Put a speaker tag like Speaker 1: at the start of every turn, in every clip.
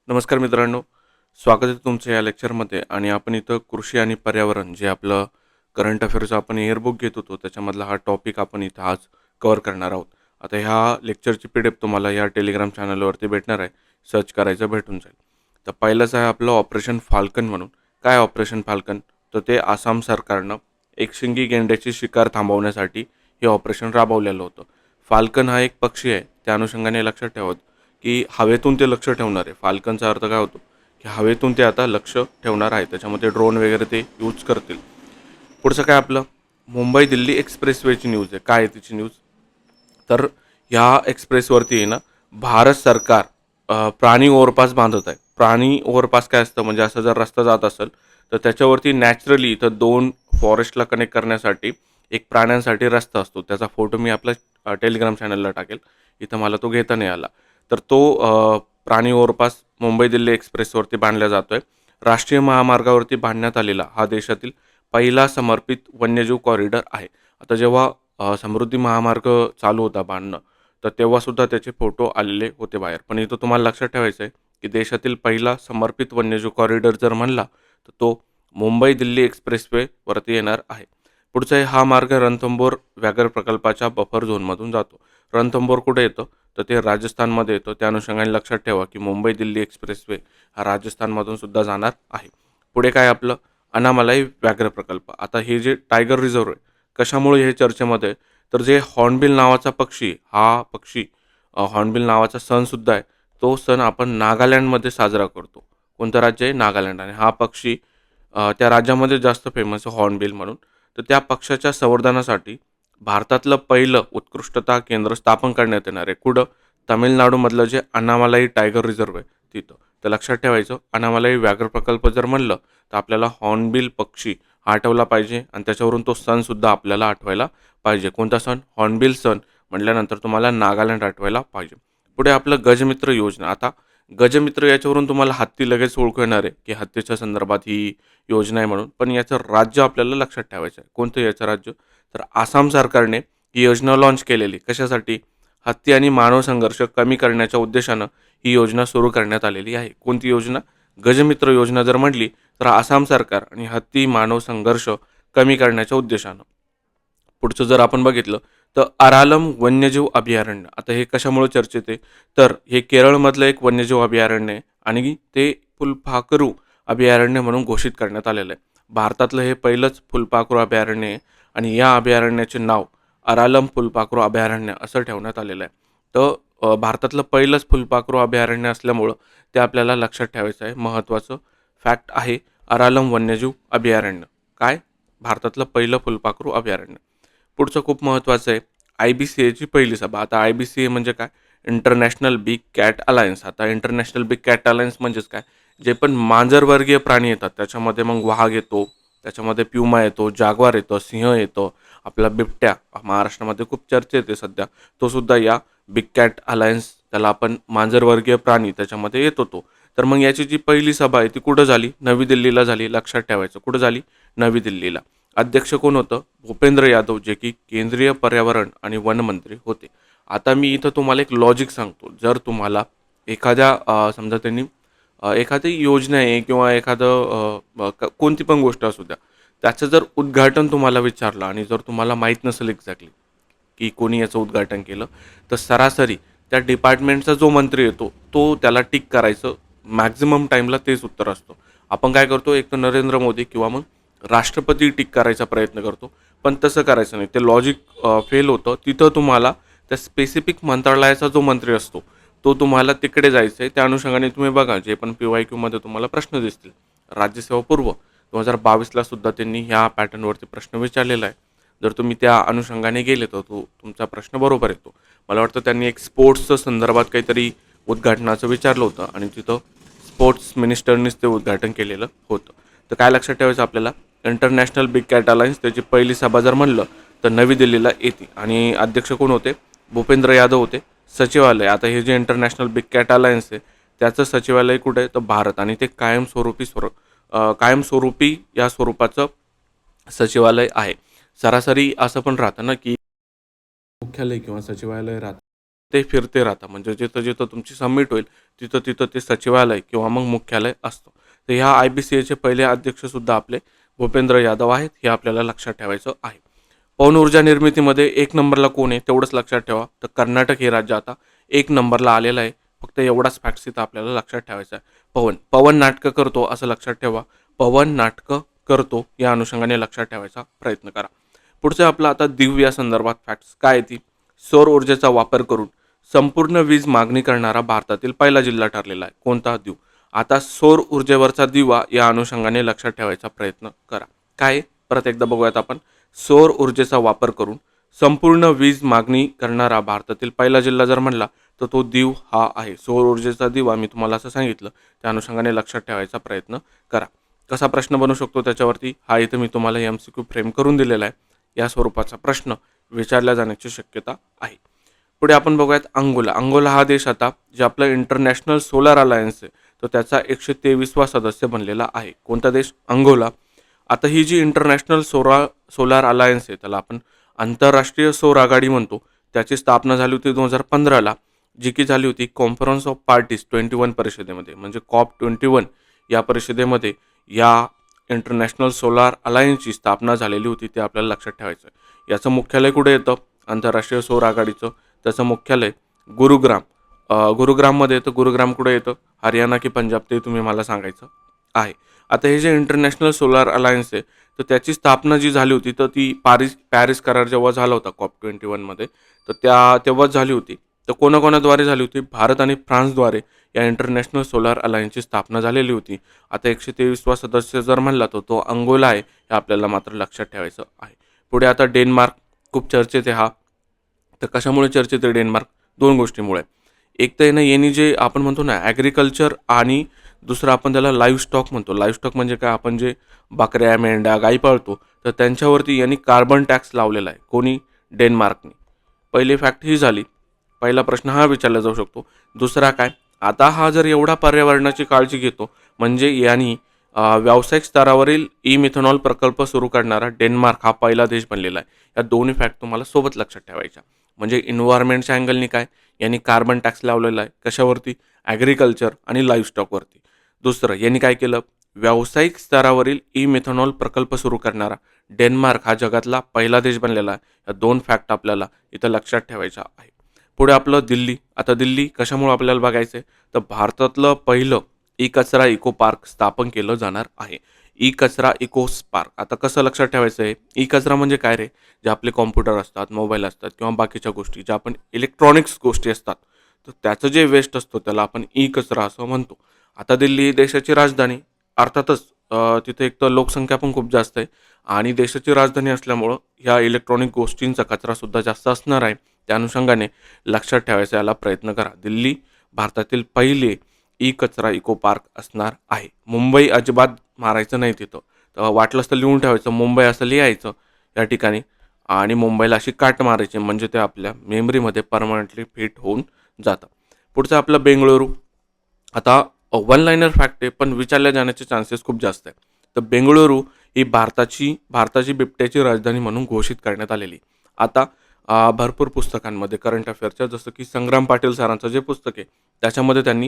Speaker 1: नमस्कार मित्रांनो, स्वागत आहे तुमचं या लेक्चरमध्ये. आणि आपण इथं कृषी आणि पर्यावरण जे आपलं करंट अफेअर्सचं आपण एअरबुक घेत होतो त्याच्यामधला हा टॉपिक आपण इथं आज कव्हर करणार आहोत. आता ह्या लेक्चरची पी डी एफ तुम्हाला या टेलिग्राम चॅनलवरती भेटणार आहे. सर्च करायचं भेटून जाईल. तर पहिलंच आहे आपलं ऑपरेशन फाल्कन म्हणून. काय ऑपरेशन फाल्कन? तर ते आसाम सरकारनं एकशिंगी गेंड्याची शिकार थांबवण्यासाठी हे ऑपरेशन राबवलेलं होतं. फाल्कन हा एक पक्षी आहे. त्या अनुषंगाने लक्षात ठेवत की हवेतून ते लक्ष ठेवणार आहे. फाल्कनचा अर्थ काय होतो की हवेतून ते आता लक्ष ठेवणार आहे. त्याच्यामध्ये ड्रोन वगैरे ते यूज करतील. पुढचं काय आपलं मुंबई दिल्ली एक्सप्रेसवेची न्यूज आहे. काय आहे तिची न्यूज? तर ह्या एक्सप्रेसवरती आहे ना, भारत सरकार प्राणी ओव्हरपास बांधत आहे. प्राणी ओव्हरपास काय असतं म्हणजे असं जर रस्ता जात असेल तर त्याच्यावरती नॅचरली इथं दोन फॉरेस्टला कनेक्ट करण्यासाठी एक प्राण्यांसाठी रस्ता असतो. त्याचा फोटो मी आपल्या टेलिग्राम चॅनलला टाकेल. इथं मला तो घेता नाही आला. तर तो प्राणी ओव्हरपास मुंबई दिल्ली एक्सप्रेसवरती बांधला जातो आहे. राष्ट्रीय महामार्गावरती बांधण्यात आलेला हा देशातील पहिला समर्पित वन्यजीव कॉरिडॉर आहे. आता जेव्हा समृद्धी महामार्ग चालू होता बांधणं, तर तेव्हासुद्धा त्याचे फोटो आलेले होते बाहेर. पण इथं तुम्हाला लक्षात ठेवायचं आहे की देशातील पहिला समर्पित वन्यजीव कॉरिडॉर जर म्हणला तर तो मुंबई दिल्ली एक्सप्रेसवेवरती येणार आहे. पुढचा आहे हा मार्ग रणथंबोर व्याघ्र प्रकल्पाच्या बफर झोनमधून जातो. रणथंबोर कुठे येतं? तर ते राजस्थानमध्ये येतं. त्या अनुषंगाने लक्षात ठेवा की मुंबई दिल्ली एक्सप्रेसवे हा राजस्थानमधून सुद्धा जाणार आहे. पुढे काय आपलं अनामलाई व्याघ्र प्रकल्प. आता हे जे टायगर रिझर्व आहे, कशामुळे हे चर्चेमध्ये आहे? तर जे हॉर्नबिल नावाचा पक्षी, हा पक्षी हॉर्नबिल नावाचा सणसुद्धा आहे. तो सण आपण नागालँडमध्ये साजरा करतो. कोणतं राज्य आहे? नागालँड. आणि हा पक्षी त्या राज्यामध्ये जास्त फेमस आहे हॉर्नबिल म्हणून. तर त्या पक्षाच्या संवर्धनासाठी भारतातलं पहिलं उत्कृष्टता केंद्र स्थापन करण्यात येणार आहे. कुठं? तामिळनाडूमधलं जे अनामालाई टायगर रिझर्व आहे तिथं. तर लक्षात ठेवायचं, अनामालाई व्याघ्र प्रकल्प जर म्हणलं तर आपल्याला हॉर्नबिल पक्षी हा आठवला पाहिजे आणि त्याच्यावरून तो सणसुद्धा आपल्याला आठवायला पाहिजे. कोणता सण? हॉर्नबिल सण म्हटल्यानंतर तुम्हाला नागालँड आठवायला पाहिजे. पुढे आपलं गजमित्र योजना. आता गजमित्र याच्यावरून तुम्हाला हत्ती लगेच ओळखू येणार आहे की हत्तीच्या संदर्भात ही योजना आहे म्हणून. पण याचं राज्य आपल्याला लक्षात ठेवायचं आहे. कोणतं याचं राज्य? तर आसाम सरकारने ही योजना लॉन्च केलेली. कशासाठी? हत्ती आणि मानव संघर्ष कमी करण्याच्या उद्देशानं ही योजना सुरू करण्यात आलेली आहे. कोणती योजना? गजमित्र योजना जर म्हटली तर आसाम सरकार आणि हत्ती मानव संघर्ष कमी करण्याच्या उद्देशानं. पुढचं जर आपण बघितलं तर अरालम वन्यजीव अभयारण्य. आता हे कशामुळे चर्चेत आहे? तर हे केरळमधलं एक वन्यजीव अभयारण्य आहे आणि ते फुलपाखरू अभयारण्य म्हणून घोषित करण्यात आलेलं आहे. भारतातलं हे पहिलंच फुलपाखरू अभयारण्य आहे आणि या अभयारण्याचे नाव अरालम फुलपाखरू अभयारण्य असं ठेवण्यात आलेलं आहे. तर भारतातलं पहिलंच फुलपाखरू अभयारण्य असल्यामुळं ते आपल्याला लक्षात ठेवायचं आहे. महत्त्वाचं फॅक्ट आहे अरालम वन्यजीव अभयारण्य. काय? भारतातलं पहिलं फुलपाखरू अभयारण्य. पुढचं खूप महत्त्वाचं आहे IBCAची पहिली सभा. आता IBCA म्हणजे काय? International big cat alliance. आता इंटरनॅशनल बिग कॅट अलायन्स म्हणजेच काय? जे पण मांजरवर्गीय प्राणी येतात त्याच्यामध्ये मग वाघ येतो, त्याच्यामध्ये प्युमा येतो, जाग्वार येतो, सिंह येतो, आपला बिबट्या महाराष्ट्रामध्ये खूप चर्चेत आहे सध्या, तो सुद्धा या बिग कॅट अलायन्स, त्याला आपण मांजरवर्गीय प्राणी त्याच्यामध्ये येत होतो. तर मग याची जी पहिली सभा आहे ती कुठं झाली? नवी दिल्लीला झाली. लक्षात ठेवायचं, कुठं झाली? नवी दिल्लीला. अध्यक्ष कोण होतं? भूपेंद्र यादव, जे की केंद्रीय पर्यावरण आणि वन मंत्री होते. आता मी इथं तुम्हाला एक लॉजिक सांगतो. जर तुम्हाला एखाद्या समजा त्यांनी एखादी योजना आहे किंवा एखादं कोणती पण गोष्ट असू द्या, त्याचं जर उद्घाटन तुम्हाला विचारलं आणि जर तुम्हाला माहीत नसेल एक्झॅक्टली की कोणी याचं उद्घाटन केलं, तर सरासरी त्या डिपार्टमेंटचा जो मंत्री येतो तो त्याला टिक करायचं. मॅक्झिमम टाईमला तेच उत्तर असतं. आपण काय करतो? एक तर नरेंद्र मोदी किंवा मग राष्ट्रपती टिक करायचा प्रयत्न करतो. पण तसं करायचं नाही. ते लॉजिक फेल होतं. तिथं तुम्हाला त्या स्पेसिफिक मंत्रालयाचा जो मंत्री असतो तो तुम्हाला तिकडे जायचं आहे. त्या अनुषंगाने तुम्ही बघा, जे पण PYQमध्ये तुम्हाला प्रश्न दिसतील, राज्यसेवा पूर्व 2022ला सुद्धा त्यांनी ह्या पॅटर्नवरती प्रश्न विचारलेला आहे. जर तुम्ही त्या अनुषंगाने गेले तर तो तुमचा प्रश्न बरोबर येतो. मला वाटतं त्यांनी एक स्पोर्ट्सचं संदर्भात काहीतरी उद्घाटनाचं विचारलं होतं आणि तिथं स्पोर्ट्स मिनिस्टरनीच ते उद्घाटन केलेलं होतं. तर काय लक्षात ठेवायचं आपल्याला? इंटरनॅशनल बिग कॅट अलायन्स त्याची पहिली सभा जर म्हणलं तर नवी दिल्लीला येते. आणि अध्यक्ष कोण होते? भूपेंद्र यादव होते. सचिवालय, आता हे जे इंटरनॅशनल बिग कॅट अलायन्स आहे त्याचं सचिवालय कुठे आहे? तर भारत. आणि ते कायमस्वरूपी या स्वरूपाचं सचिवालय आहे. सरासरी असं पण राहतं ना की मुख्यालय किंवा सचिवालय राहतं ते फिरते राहतात. म्हणजे जिथं जिथं तुमची सबमिट होईल तिथं तिथं ते सचिवालय किंवा मग मुख्यालय असतं. तर ह्या IBCAचे पहिले अध्यक्षसुद्धा आपले भूपेंद्र यादव आहेत, हे आपल्याला लक्षात ठेवायचं आहे. पवन ऊर्जा निर्मितीमध्ये एक नंबरला कोण आहे तेवढंच लक्षात ठेवा. तर कर्नाटक हे राज्य आता एक नंबरला आलेलं आहे. फक्त एवढाच फॅक्ट्स इथं आपल्याला लक्षात ठेवायचा आहे. पवन नाटकं करतो असं लक्षात ठेवा. पवन नाटकं करतो या अनुषंगाने लक्षात ठेवायचा प्रयत्न करा. पुढचं आपलं आता दीव या संदर्भात फॅक्ट्स काय ती सौर ऊर्जेचा वापर करून संपूर्ण वीज मागणी करणारा भारतातील पहिला जिल्हा ठरलेला आहे. कोणता? दीव. आता सौर ऊर्जेवरचा दिवा या अनुषंगाने लक्षात ठेवायचा प्रयत्न करा. काय? परत एकदा बघूयात आपण. सौर ऊर्जेचा वापर करून संपूर्ण वीज मागणी करणारा भारतातील पहिला जिल्हा जर म्हणला तर तो दीव हा आहे. सौर ऊर्जेचा दिवा मी तुम्हाला असं सांगितलं, त्या अनुषंगाने लक्षात ठेवायचा प्रयत्न करा. कसा प्रश्न बनू शकतो त्याच्यावरती हा इथं मी तुम्हाला MCQ फ्रेम करून दिलेला आहे. या स्वरूपाचा प्रश्न विचारला जाण्याची शक्यता आहे. पुढे आपण बघूयात अंगोला हा देश आता जे आपलं इंटरनॅशनल सोलार अलायन्स आहे तो त्याचा 123वा सदस्य बनलेला आहे. कोणता देश? अंगोला. आता ही जी इंटरनॅशनल सोलार अलायन्स आहे त्याला आपण आंतरराष्ट्रीय सौर आघाडी म्हणतो. त्याची स्थापना झाली होती 2015ला, जी की झाली होती कॉन्फरन्स ऑफ पार्टीज 21 परिषदेमध्ये, म्हणजे COP21 या परिषदेमध्ये या इंटरनॅशनल सोलार अलायन्सची स्थापना झालेली होती. ते आपल्याला लक्षात ठेवायचं आहे. याचं मुख्यालय कुठे येतं? आंतरराष्ट्रीय सौर आघाडीचं त्याचं मुख्यालय गुरुग्राम. गुरुग्राममध्ये येतं. गुरुग्राम कुठे येतं? हरियाणा की पंजाब ते तुम्ही मला सांगायचं आहे. आता हे जे इंटरनॅशनल सोलार अलायन्स आहे तर त्याची स्थापना जी झाली होती तर ती पॅरिस करार जेव्हा झाला होता COP21मध्ये तर तेव्हाच झाली होती. तर कोणाकोणाद्वारे झाली होती? भारत आणि फ्रान्सद्वारे या इंटरनॅशनल सोलार अलायन्सची स्थापना झालेली होती. आता 123वा सदस्य जर म्हणला तर तो अंगोला आहे, हे आपल्याला मात्र लक्षात ठेवायचं आहे. पुढे आता डेन्मार्क खूप चर्चेत आहे हा. तर कशामुळे चर्चेत आहे डेन्मार्क? दोन गोष्टीमुळे. एक तर यांनी जे आपण म्हणतो ना ॲग्रिकल्चर आणि दुसरं आपण त्याला लाईव्ह स्टॉक म्हणतो. लाईव्ह स्टॉक म्हणजे काय? आपण जे बकऱ्या, मेंढ्या, गाई पाळतो तर त्यांच्यावरती यांनी कार्बन टॅक्स लावलेला आहे. कोणी? डेन्मार्कने. पहिली फॅक्ट ही झाली. पहिला प्रश्न हा विचारला जाऊ शकतो. दुसरा काय? आता हा जर एवढा पर्यावरणाची काळजी घेतो म्हणजे यांनी व्यावसायिक स्तरावरील मिथेनॉल प्रकल्प सुरू करणारा डेन्मार्क हा पहिला देश बनलेला आहे. या दोन्ही फॅक्ट तुम्हाला सोबत लक्षात ठेवायच्या. म्हणजे एन्व्हायरमेंटच्या अँगलनी काय? यांनी कार्बन टॅक्स लावलेला आहे. कशावरती? ॲग्रिकल्चर आणि लाईव्ह स्टॉकवरती. दुसरं यांनी काय केलं? व्यावसायिक स्तरावरील मिथेनॉल प्रकल्प सुरू करणारा डेन्मार्क हा जगातला पहिला देश बनलेला आहे. या दोन फॅक्ट आपल्याला इथं लक्षात ठेवायच्या आहे. पुढे आपलं दिल्ली. आता दिल्ली कशामुळे आपल्याला बघायचं आहे? तर भारतातलं पहिलं कचरा इको पार्क स्थापन केलं जाणार आहे. कचरा इको पार्क. आता कसं लक्षात ठेवायचं आहे? कचरा म्हणजे काय रे? जे आपले कॉम्प्युटर असतात, मोबाईल असतात किंवा बाकीच्या गोष्टी ज्या आपण इलेक्ट्रॉनिक्स गोष्टी असतात तर त्याचं जे वेस्ट असतो त्याला आपण कचरा असं म्हणतो. आता दिल्ली ही देशाची राजधानी. अर्थातच तिथे एक तर लोकसंख्या पण खूप जास्त आहे आणि देशाची राजधानी असल्यामुळं ह्या इलेक्ट्रॉनिक गोष्टींचा कचरासुद्धा जास्त असणार आहे. त्या अनुषंगाने लक्षात ठेवायचा याला प्रयत्न करा. दिल्ली भारतातील पहिले कचरा इको पार्क असणार आहे. मुंबई अजिबात मारायचं नाही तिथं. तर वाटलंच तर लिहून ठेवायचं मुंबई असं लिहायचं या ठिकाणी आणि मुंबईला अशी काट मारायची म्हणजे ते आपल्या मेमरीमध्ये परमनंटली फिट होऊन जातं. पुढचं आपलं बेंगळुरू. आता वन लाईनर फॅक्ट आहे पण विचारल्या जाण्याचे चान्सेस खूप जास्त आहे. तर बेंगळुरू ही भारताची बिबट्याची राजधानी म्हणून घोषित करण्यात आलेली. आता भरपूर पुस्तकांमध्ये करंट अफेअरच्या जसं की संग्राम पाटील सरांचं जे पुस्तक आहे त्याच्यामध्ये त्यांनी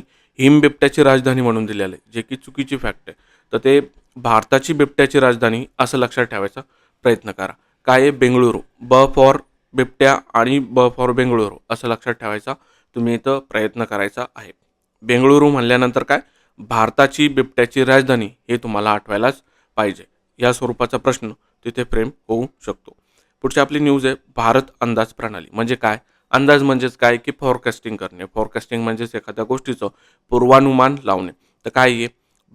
Speaker 1: बिबट्याची राजधानी म्हणून दिलेलं आहे, जे की चुकीची फॅक्ट आहे. तर ते भारताची बिबट्याची राजधानी असं लक्षात ठेवायचा प्रयत्न करा. काय आहे? बेंगळुरू. ब फॉर बिबट्या आणि ब फॉर बेंगळुरू असं लक्षात ठेवायचा तुम्ही इथं प्रयत्न करायचा आहे. बेंगळुरू म्हणल्यानंतर काय? भारताची बिबट्याची राजधानी हे तुम्हाला आठवायलाच पाहिजे. या स्वरूपाचा प्रश्न तिथे फ्रेम होऊ शकतो. पुढची आपली न्यूज आहे भारत अंदाज प्रणाली. म्हणजे काय? अंदाज म्हणजेच काय की फॉरकास्टिंग करणे. फॉरकास्टिंग म्हणजेच एखाद्या गोष्टीचं पूर्वानुमान लावणे. तर काय आहे?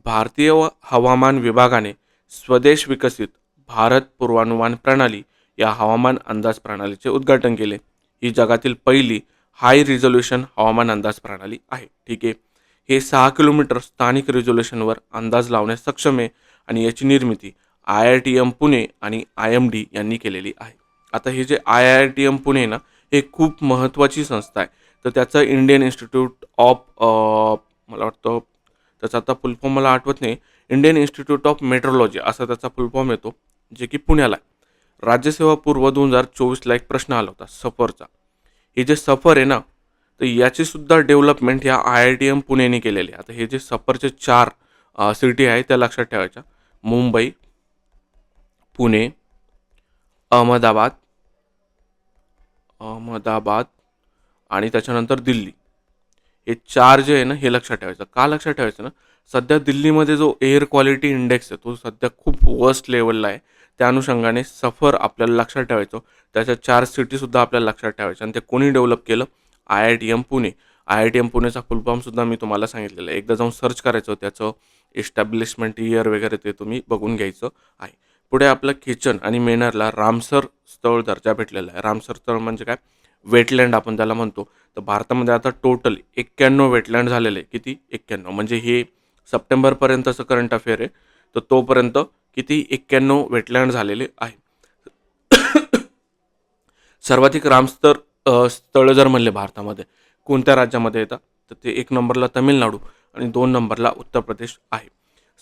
Speaker 1: भारतीय हवामान विभागाने स्वदेश विकसित भारत पूर्वानुमान प्रणाली या हवामान अंदाज प्रणालीचे उद्घाटन केले. ही जगातील पहिली हाय रिझोल्युशन हवामान अंदाज प्रणाली आहे. ठीक आहे. हे 6 किलोमीटर स्थानिक रिझोल्युशनवर अंदाज लावण्यास सक्षम आहे आणि याची निर्मिती IITM पुणे आणि IMD यांनी केलेली आहे. आता हे जे IITM पुणे ना हे खूप महत्त्वाची संस्था आहे. तर त्याचं इंडियन इन्स्टिट्यूट ऑफ मला वाटतं त्याचा आता फुल फॉर्म मला आठवत नाही. इंडियन इन्स्टिट्यूट ऑफ मेट्रोलॉजी असा त्याचा फुल फॉर्म येतो, जे की पुण्याला आहे. राज्यसेवा पूर्व 2024ला एक प्रश्न आला होता सफरचा. हे जे सफर आहे ना तर याची सुद्धा डेव्हलपमेंट या IITM पुणेने केलेली आहे. आता हे जे सफरचे 4 सिटी आहे त्या लक्षात ठेवायच्या. मुंबई, पुणे, अहमदाबाद अहमदाबाद आणि त्याच्यानंतर दिल्ली. हे 4 जे आहे ना, हे लक्षात ठेवायचं. का लक्षात ठेवायचं ना, सध्या दिल्लीमध्ये जो एअर क्वालिटी इंडेक्स आहे, तो सध्या खूप वर्स्ट लेव्हलला आहे. त्या अनुषंगाने सफर आपल्याला लक्षात ठेवायचं. त्याच्या 4 सिटीसुद्धा आपल्याला लक्षात ठेवायच्या आणि ते कोणी डेव्हलप केलं? IITM पुणे. IITM पुणेचा फुल फॉर्मसुद्धा मी तुम्हाला सांगितलेलं आहे. एकदा जाऊन सर्च करायचं, त्याचं एस्टॅब्लिशमेंट इयर वगैरे ते तुम्ही बघून घ्यायचं आहे. पुढे आपलं किचन आणि मेनरला रामसर स्थळ दर्जा भेटलेला आहे. रामसर स्थळ म्हणजे काय? वेटलँड आपण त्याला म्हणतो. तर भारतामध्ये आता टोटल 91 वेटलँड झालेले आहे. किती? 91. म्हणजे हे सप्टेंबरपर्यंतचं करंट अफेअर आहे. तर तोपर्यंत किती? 91 वेटलँड झालेले आहे. सर्वाधिक रामसर स्थळं जर म्हणले भारतामध्ये कोणत्या राज्यामध्ये येतात, तर ते 1 नंबरला तामिळनाडू आणि 2 नंबरला उत्तर प्रदेश आहे.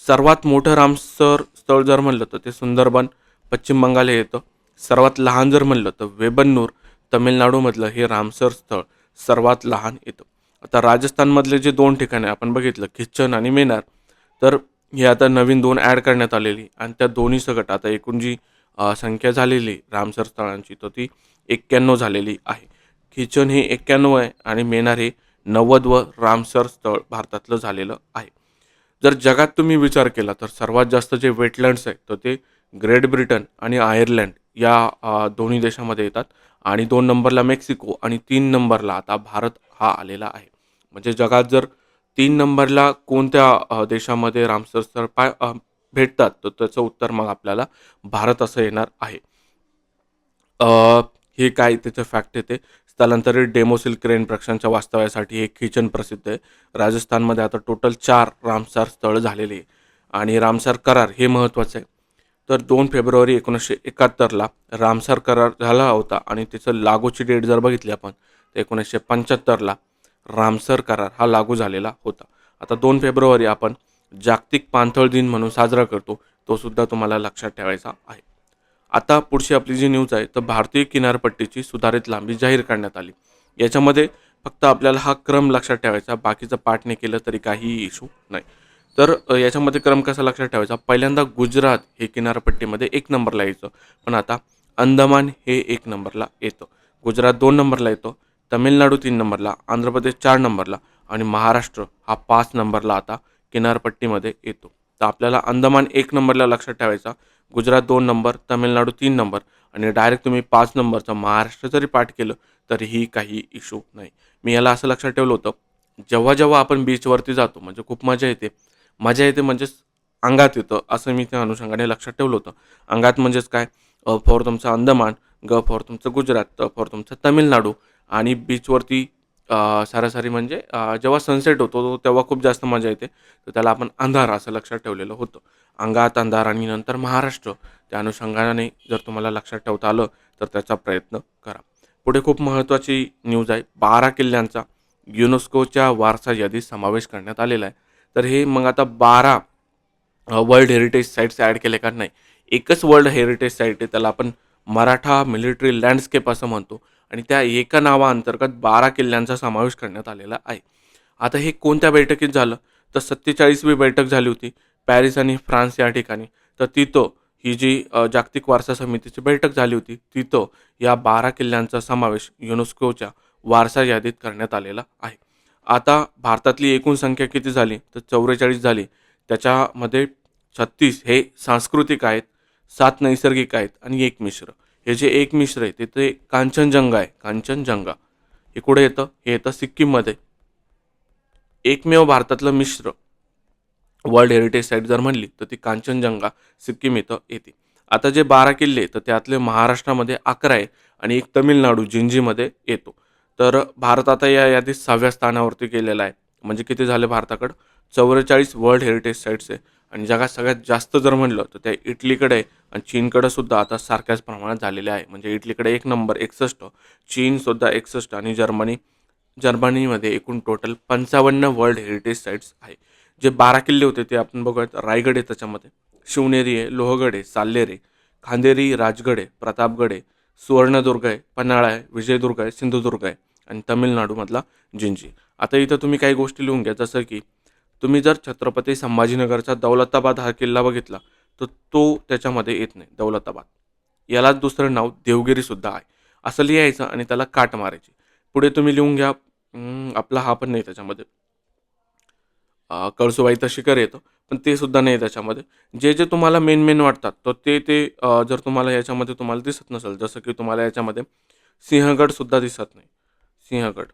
Speaker 1: सर्वात मोठं रामसर स्थळ जर म्हणलं तर ते सुंदरबन पश्चिम बंगाल हे येतं. सर्वात लहान जर म्हणलं तर वेबन्नूर तमिळनाडूमधलं हे रामसर स्थळ सर्वात लहान येतं. आता राजस्थानमधले जे 2 ठिकाणे आपण बघितलं, किचन आणि मेनार, तर हे आता नवीन 2 ॲड करण्यात आलेली आणि त्या दोन्ही सकट आता एकूण जी संख्या झालेली रामसर स्थळांची तर ती 91 झालेली आहे. किचन हे 91 आहे आणि मेनार हे 90व रामसर स्थळ भारतातलं झालेलं आहे. जर जगात तुम्ही विचार केला तर सर्वात जास्त जे वेटलँड्स आहेत तर ते ग्रेट ब्रिटन आणि आयर्लंड या दोन्ही देशामध्ये येतात आणि 2 नंबरला मेक्सिको आणि 3 नंबरला आता भारत हा आलेला आहे. म्हणजे जगात जर 3 नंबरला कोणत्या देशामध्ये रामसर स्थळ भेटतात तर त्याचं उत्तर मग आपल्याला भारत असं येणार आहे. हे काय त्याचं फॅक्ट येते. स्थलांतरित डेमोसिल क्रेन पक्ष्यांच्या वास्तव्यासाठी हे किचन प्रसिद्ध आहे. राजस्थानमध्ये आता टोटल 4 रामसर स्थळ झालेले आहे आणि रामसर करार हे महत्त्वाचं आहे. तर 2 फेब्रुवारी 1971ला रामसर करार झाला होता आणि त्याचं लागूची डेट जर बघितली आपण तर 1975ला रामसर करार हा लागू झालेला होता. आता 2 फेब्रुवारी आपण जागतिक पाणथळ दिन म्हणून साजरा करतो, तो सुद्धा तुम्हाला लक्षात ठेवायचा आहे. आता पुढची आपली जी न्यूज आहे तर भारतीय किनारपट्टीची सुधारित लांबी जाहीर करण्यात आली. याच्यामध्ये फक्त आपल्याला हा क्रम लक्षात ठेवायचा, बाकीचं पाठ नाही केलं तरी काहीही इशू नाही. तर याच्यामध्ये क्रम कसा लक्षात ठेवायचा? पहिल्यांदा गुजरात हे किनारपट्टीमध्ये 1 नंबरला यायचं, पण आता अंदमान हे 1 नंबरला येतं. गुजरात 2 नंबरला येतं, तमिळनाडू 3 नंबरला, आंध्र प्रदेश 4 नंबरला आणि महाराष्ट्र हा 5 नंबरला आता किनारपट्टीमध्ये येतो. तर आपल्याला अंदमान 1 नंबरला लक्षात ठेवायचा, गुजरात 2 नंबर, तमिळनाडू 3 नंबर आणि डायरेक्ट तुम्ही 5 नंबरचा महाराष्ट्र जरी पाठ केलं तरीही काही इशू नाही. मी याला असं लक्षात ठेवलं होतं, जेव्हा जेव्हा आपण बीचवरती जातो म्हणजे खूप मजा येते. मजा येते म्हणजेच अंगात येतं असं मी त्या अनुषंगाने लक्षात ठेवलं होतं. अंगात म्हणजेच काय? फॉर तुमचं अंदमान, फॉर तुमचं गुजरात, फॉर तुमचं तमिळनाडू आणि बीचवरती सरासरी म्हणजे जेव्हा सनसेट होतो तेव्हा खूप जास्त मजा येते. तर त्याला आपण अंधार असं लक्षात ठेवलेलं होतं. अंगात अंधार आणि नंतर महाराष्ट्र, त्या अनुषंगाने जर तुम्हाला लक्षात ठेवता आलं तर त्याचा प्रयत्न करा. पुढे खूप महत्त्वाची न्यूज आहे. 12 किल्ल्यांचा युनेस्कोच्या वारसा यादीत समावेश करण्यात आलेला आहे. तर हे मग आता 12 वर्ल्ड हेरिटेज साईट्स ॲड केले का? नाही. एकच वर्ल्ड हेरिटेज साईट आहे, त्याला आपण मराठा मिलिटरी लँडस्केप असं म्हणतो आणि त्या एका नावाअंतर्गत 12 किल्ल्यांचा समावेश करण्यात आलेला आहे. आता हे कोणत्या बैठकीत झालं? तर 47वी बैठक झाली होती पॅरिस आणि फ्रान्स या ठिकाणी. तर तिथं ही जी जागतिक वारसा समितीची बैठक झाली होती, तिथं या 12 किल्ल्यांचा समावेश युनेस्कोच्या वारसा यादीत करण्यात आलेला आहे. आता भारतातली एकूण संख्या किती झाली? तर 44 झाली. त्याच्यामध्ये 36 हे सांस्कृतिक आहेत, 7 नैसर्गिक आहेत आणि 1 मिश्र. हे जे 1 मिश्र आहे ते कांचनजंगा आहे. कांचनजंगा हे कुठे येतं? हे येतं सिक्कीममध्ये. एकमेव भारतातलं मिश्र वर्ल्ड हेरिटेज साईट जर म्हणली तर ती कांचनजंगा सिक्कीम इथं येते. आता जे 12 किल्ले तर त्यातले महाराष्ट्रामध्ये 11 आहे आणि एक तमिळनाडू जिंजीमध्ये येतो. तर भारत आता या यादीत 6व्या स्थानावरती गेलेला आहे. म्हणजे किती झाले भारताकडं? 44 वर्ल्ड हेरिटेज साईट्स आहे आणि जगात सगळ्यात जास्त जर म्हणलं तर त्या इटलीकडे आहे आणि चीनकडे सुद्धा आता सारख्याच प्रमाणात झालेले आहे. म्हणजे इटलीकडे 1 नंबर 61, चीनसुद्धा 61 आणि जर्मनीमध्ये एकूण टोटल 55 वर्ल्ड हेरिटेज साईट्स आहे. जे 12 किल्ले होते ते आपण बघूयात. रायगड आहे त्याच्यामध्ये, शिवनेरी आहे, लोहगड आहे, साल्हेर आहे, खांदेरी राजगड आहे, प्रतापगड आहे, सुवर्णदुर्ग आहे, पन्हाळा आहे, विजयदुर्ग आहे, सिंधुदुर्ग आहे आणि तमिळनाडूमधला जिंजी. आता इथं तुम्ही काही गोष्टी लिहून घ्या, जसं की तुम्ही जर छत्रपती संभाजीनगरचा दौलताबाद हा किल्ला बघितला, तर तो त्याच्यामध्ये येत नाही दौलताबाद. यालाच दुसरं नाव देवगिरीसुद्धा आहे. असं लिहायचं आणि त्याला काट मारायची. पुढे तुम्ही लिहून घ्या आपला हा पण नाही त्याच्यामध्ये कळसुबाईचं शिखर येतं, पण ते सुद्धा नाही त्याच्यामध्ये. जे तुम्हाला मेन वाटतात, तर जर तुम्हाला याच्यामध्ये तुम्हाला दिसत नसेल, जसं की तुम्हाला याच्यामध्ये सिंहगडसुद्धा दिसत नाही. सिंहगड.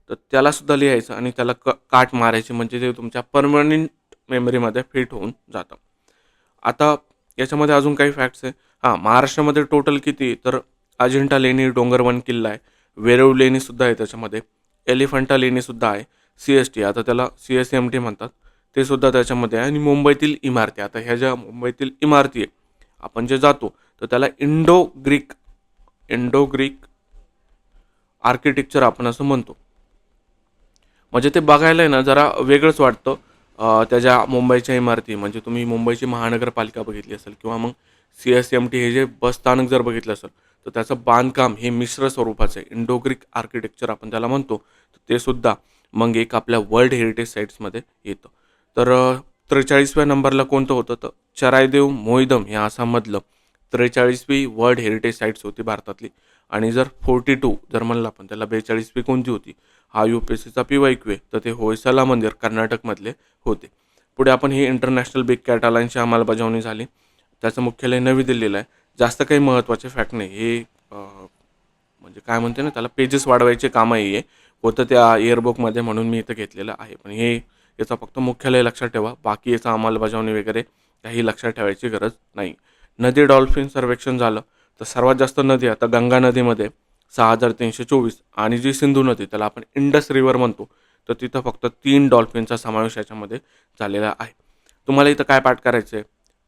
Speaker 1: तर त्यालासुद्धा लिहायचं आणि त्याला काट मारायची म्हणजे ते तुमच्या पर्मनंट मेमरीमध्ये फिट होऊन जातं. आता याच्यामध्ये अजून काही फॅक्ट्स आहे. महाराष्ट्रामध्ये टोटल किती तर अजिंठा लेणी, डोंगरवन किल्ला आहे, वेरूळ लेणीसुद्धा आहे त्याच्यामध्ये, एलिफंटा लेणीसुद्धा आहे, CST आता त्याला CSMT म्हणतात, ते सुद्धा त्याच्यामध्ये आहे आणि मुंबईतील इमारती. आता ह्या ज्या मुंबईतील इमारती आहे, आपण जे जातो तर त्याला इंडो ग्रीक आर्किटेक्चर आपण असं म्हणतो. म्हणजे ते बघायला आहे ना जरा वेगळंच वाटतं. त्या ज्या मुंबईच्या इमारती म्हणजे तुम्ही मुंबईची महानगरपालिका बघितली असेल किंवा मग CSMT हे जे बस स्थानक जर बघितलं असेल, तर त्याचं बांधकाम हे मिश्र स्वरूपाचं आहे. इंडो ग्रीक आर्किटेक्चर आपण त्याला म्हणतो. तर ते सुद्धा मग एक आपल्या वर्ल्ड हेरिटेज साईट्समध्ये येतं. तर 43व्या नंबरला कोणतं होतं तर चरायदेव मोईदम हे आसाममधलं 43वी वर्ल्ड हेरिटेज साईट्स होती भारतातली. आणि जर 42 जर म्हणलं आपण त्याला 42वी कोणती होती, हा UPSCचा PYQ आहे, तर ते होयसला मंदिर कर्नाटकमधले होते. पुढे आपण ही इंटरनॅशनल बिग कॅट अलायन्सची अंमलबजावणी झाली. त्याचं मुख्यालय नवी दिल्लीला आहे. जास्त काही महत्त्वाचे फॅक्ट नाही. हे म्हणजे काय म्हणते ना त्याला पेजेस वाढवायचे काम आहे, होतं त्या इयरबुकमध्ये म्हणून मी इथं घेतलेलं आहे. पण याचा फक्त मुख्यालय लक्षात ठेवा. बाकी याचा अंमलबजावणी वगैरे काही लक्षात ठेवायची गरज नाही. नदी डॉल्फिन सर्वेक्षण झालं तर सर्वात जास्त नदी आता गंगा नदीमध्ये 6,324 आणि जी सिंधू नदी त्याला आपण इंडस रिव्हर म्हणतो, तर तिथं फक्त 3 डॉल्फिनचा समावेश याच्यामध्ये झालेला आहे. तुम्हाला इथं काय पाठ करायचं आहे,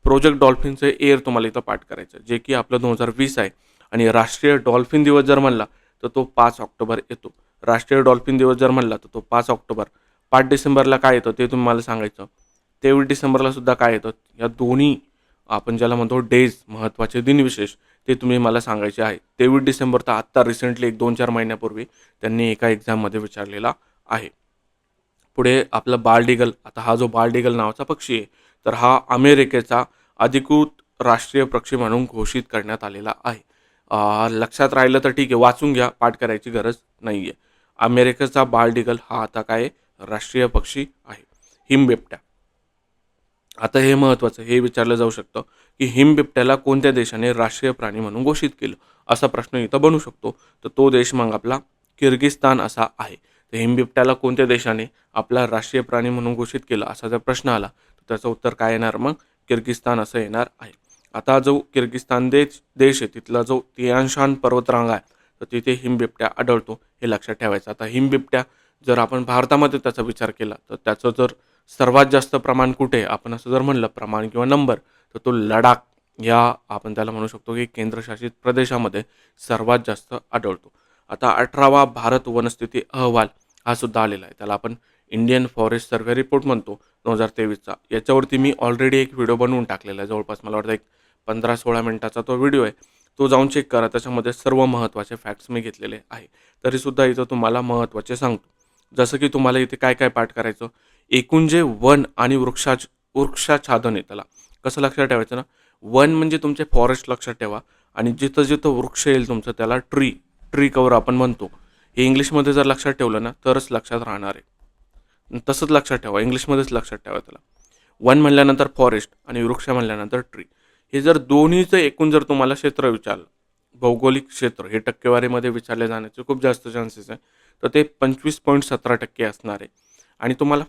Speaker 1: प्रोजेक्ट डॉल्फिनचं एअर तुम्हाला इथं पाठ करायचं आहे, जे की आपलं 2020 आहे. आणि राष्ट्रीय डॉल्फिन दिवस जर म्हणला तर तो 5 ऑक्टोबर येतो. राष्ट्रीय डॉल्फिन दिवस जर म्हणला तर तो 5 ऑक्टोबर. 5 डिसेंबरला काय येतं ते तुम्ही मला सांगायचं. 23 डिसेंबरला सुद्धा काय येतं, या दोन्ही आपण ज्याला म्हणतो डेज महत्त्वाचे दिनविशेष ते तुम्ही मला सांगायचे आहे. 23 डिसेंबर तर आत्ता रिसेंटली 1-2-4 महिन्यापूर्वी त्यांनी एका एक्झाममध्ये विचारलेला आहे. पुढे आपलं बाल्ड ईगल. आता हा जो बाल्ड ईगल नावाचा पक्षी आहे, तर हा अमेरिकेचा अधिकृत राष्ट्रीय पक्षी म्हणून घोषित करण्यात आलेला आहे. लक्षात राहिलं तर ठीक आहे, वाचून घ्या, पाठ करायची गरज नाही आहे. अमेरिकेचा बाल्ड ईगल हा आता काय राष्ट्रीय पक्षी आहे. हिमबिबट्या. आता हे महत्त्वाचं हे विचारलं जाऊ शकतं की हिमबिबट्याला कोणत्या देशाने राष्ट्रीय प्राणी म्हणून घोषित केलं, असा प्रश्न इथं बनू शकतो. तर तो देश मग आपला किर्गिस्तान असा आहे. तर हिमबिबट्याला कोणत्या देशाने आपला राष्ट्रीय प्राणी म्हणून घोषित केलं असा जर प्रश्न आला तर त्याचं उत्तर काय येणार मग किर्गिस्तान असं येणार आहे. आता जो किर्गिस्तान देश आहे तिथला जो तियानशान पर्वतरांगा आहे, तर तिथे हिमबिबट्या आढळतो, हे लक्षात ठेवायचं. आता हिमबिबट्या जर आपण भारतामध्ये त्याचा विचार केला तर त्याचं जर सर्वात जास्त प्रमाण कुठे आपण असं जर म्हणलं प्रमाण किंवा नंबर, तर तो लडाख या आपण त्याला म्हणू शकतो की केंद्रशासित प्रदेशामध्ये सर्वात जास्त आढळतो. आता 18वा भारत वनस्थिती अहवाल हा सुद्धा आलेला आहे. त्याला आपण इंडियन फॉरेस्ट सर्व्हे रिपोर्ट म्हणतो 2023चा. याच्यावरती मी ऑलरेडी एक व्हिडिओ बनवून टाकलेला आहे. जवळपास मला वाटतं एक 15-16 मिनिटाचा तो व्हिडिओ आहे. तो जाऊन चेक करा. त्याच्यामध्ये सर्व महत्त्वाचे फॅक्ट्स मी घेतलेले आहे. तरीसुद्धा इथं तुम्हाला महत्त्वाचे सांगतो. जसं की तुम्हाला इथे काय काय पाठ करायचं, एकूण जे वन आणि वृक्षाच्छादन आहे त्याला कसं लक्षात ठेवायचं ना, वन म्हणजे तुमचे फॉरेस्ट लक्षात ठेवा आणि जिथं जिथं वृक्ष येईल तुमचं त्याला ट्री कव्हर आपण म्हणतो. हे इंग्लिशमध्ये जर लक्षात ठेवलं ना तरच लक्षात राहणार आहे. तसंच लक्षात ठेवा, इंग्लिशमध्येच लक्षात ठेवा त्याला. वन म्हणल्यानंतर फॉरेस्ट आणि वृक्ष म्हणल्यानंतर ट्री. हे जर दोन्हीचं एकूण जर तुम्हाला क्षेत्र विचारलं, भौगोलिक क्षेत्र हे टक्केवारीमध्ये विचारले जाण्याचे खूप जास्त चान्सेस आहे. तर ते 25.17% असणार आहे. आणि तुम्हाला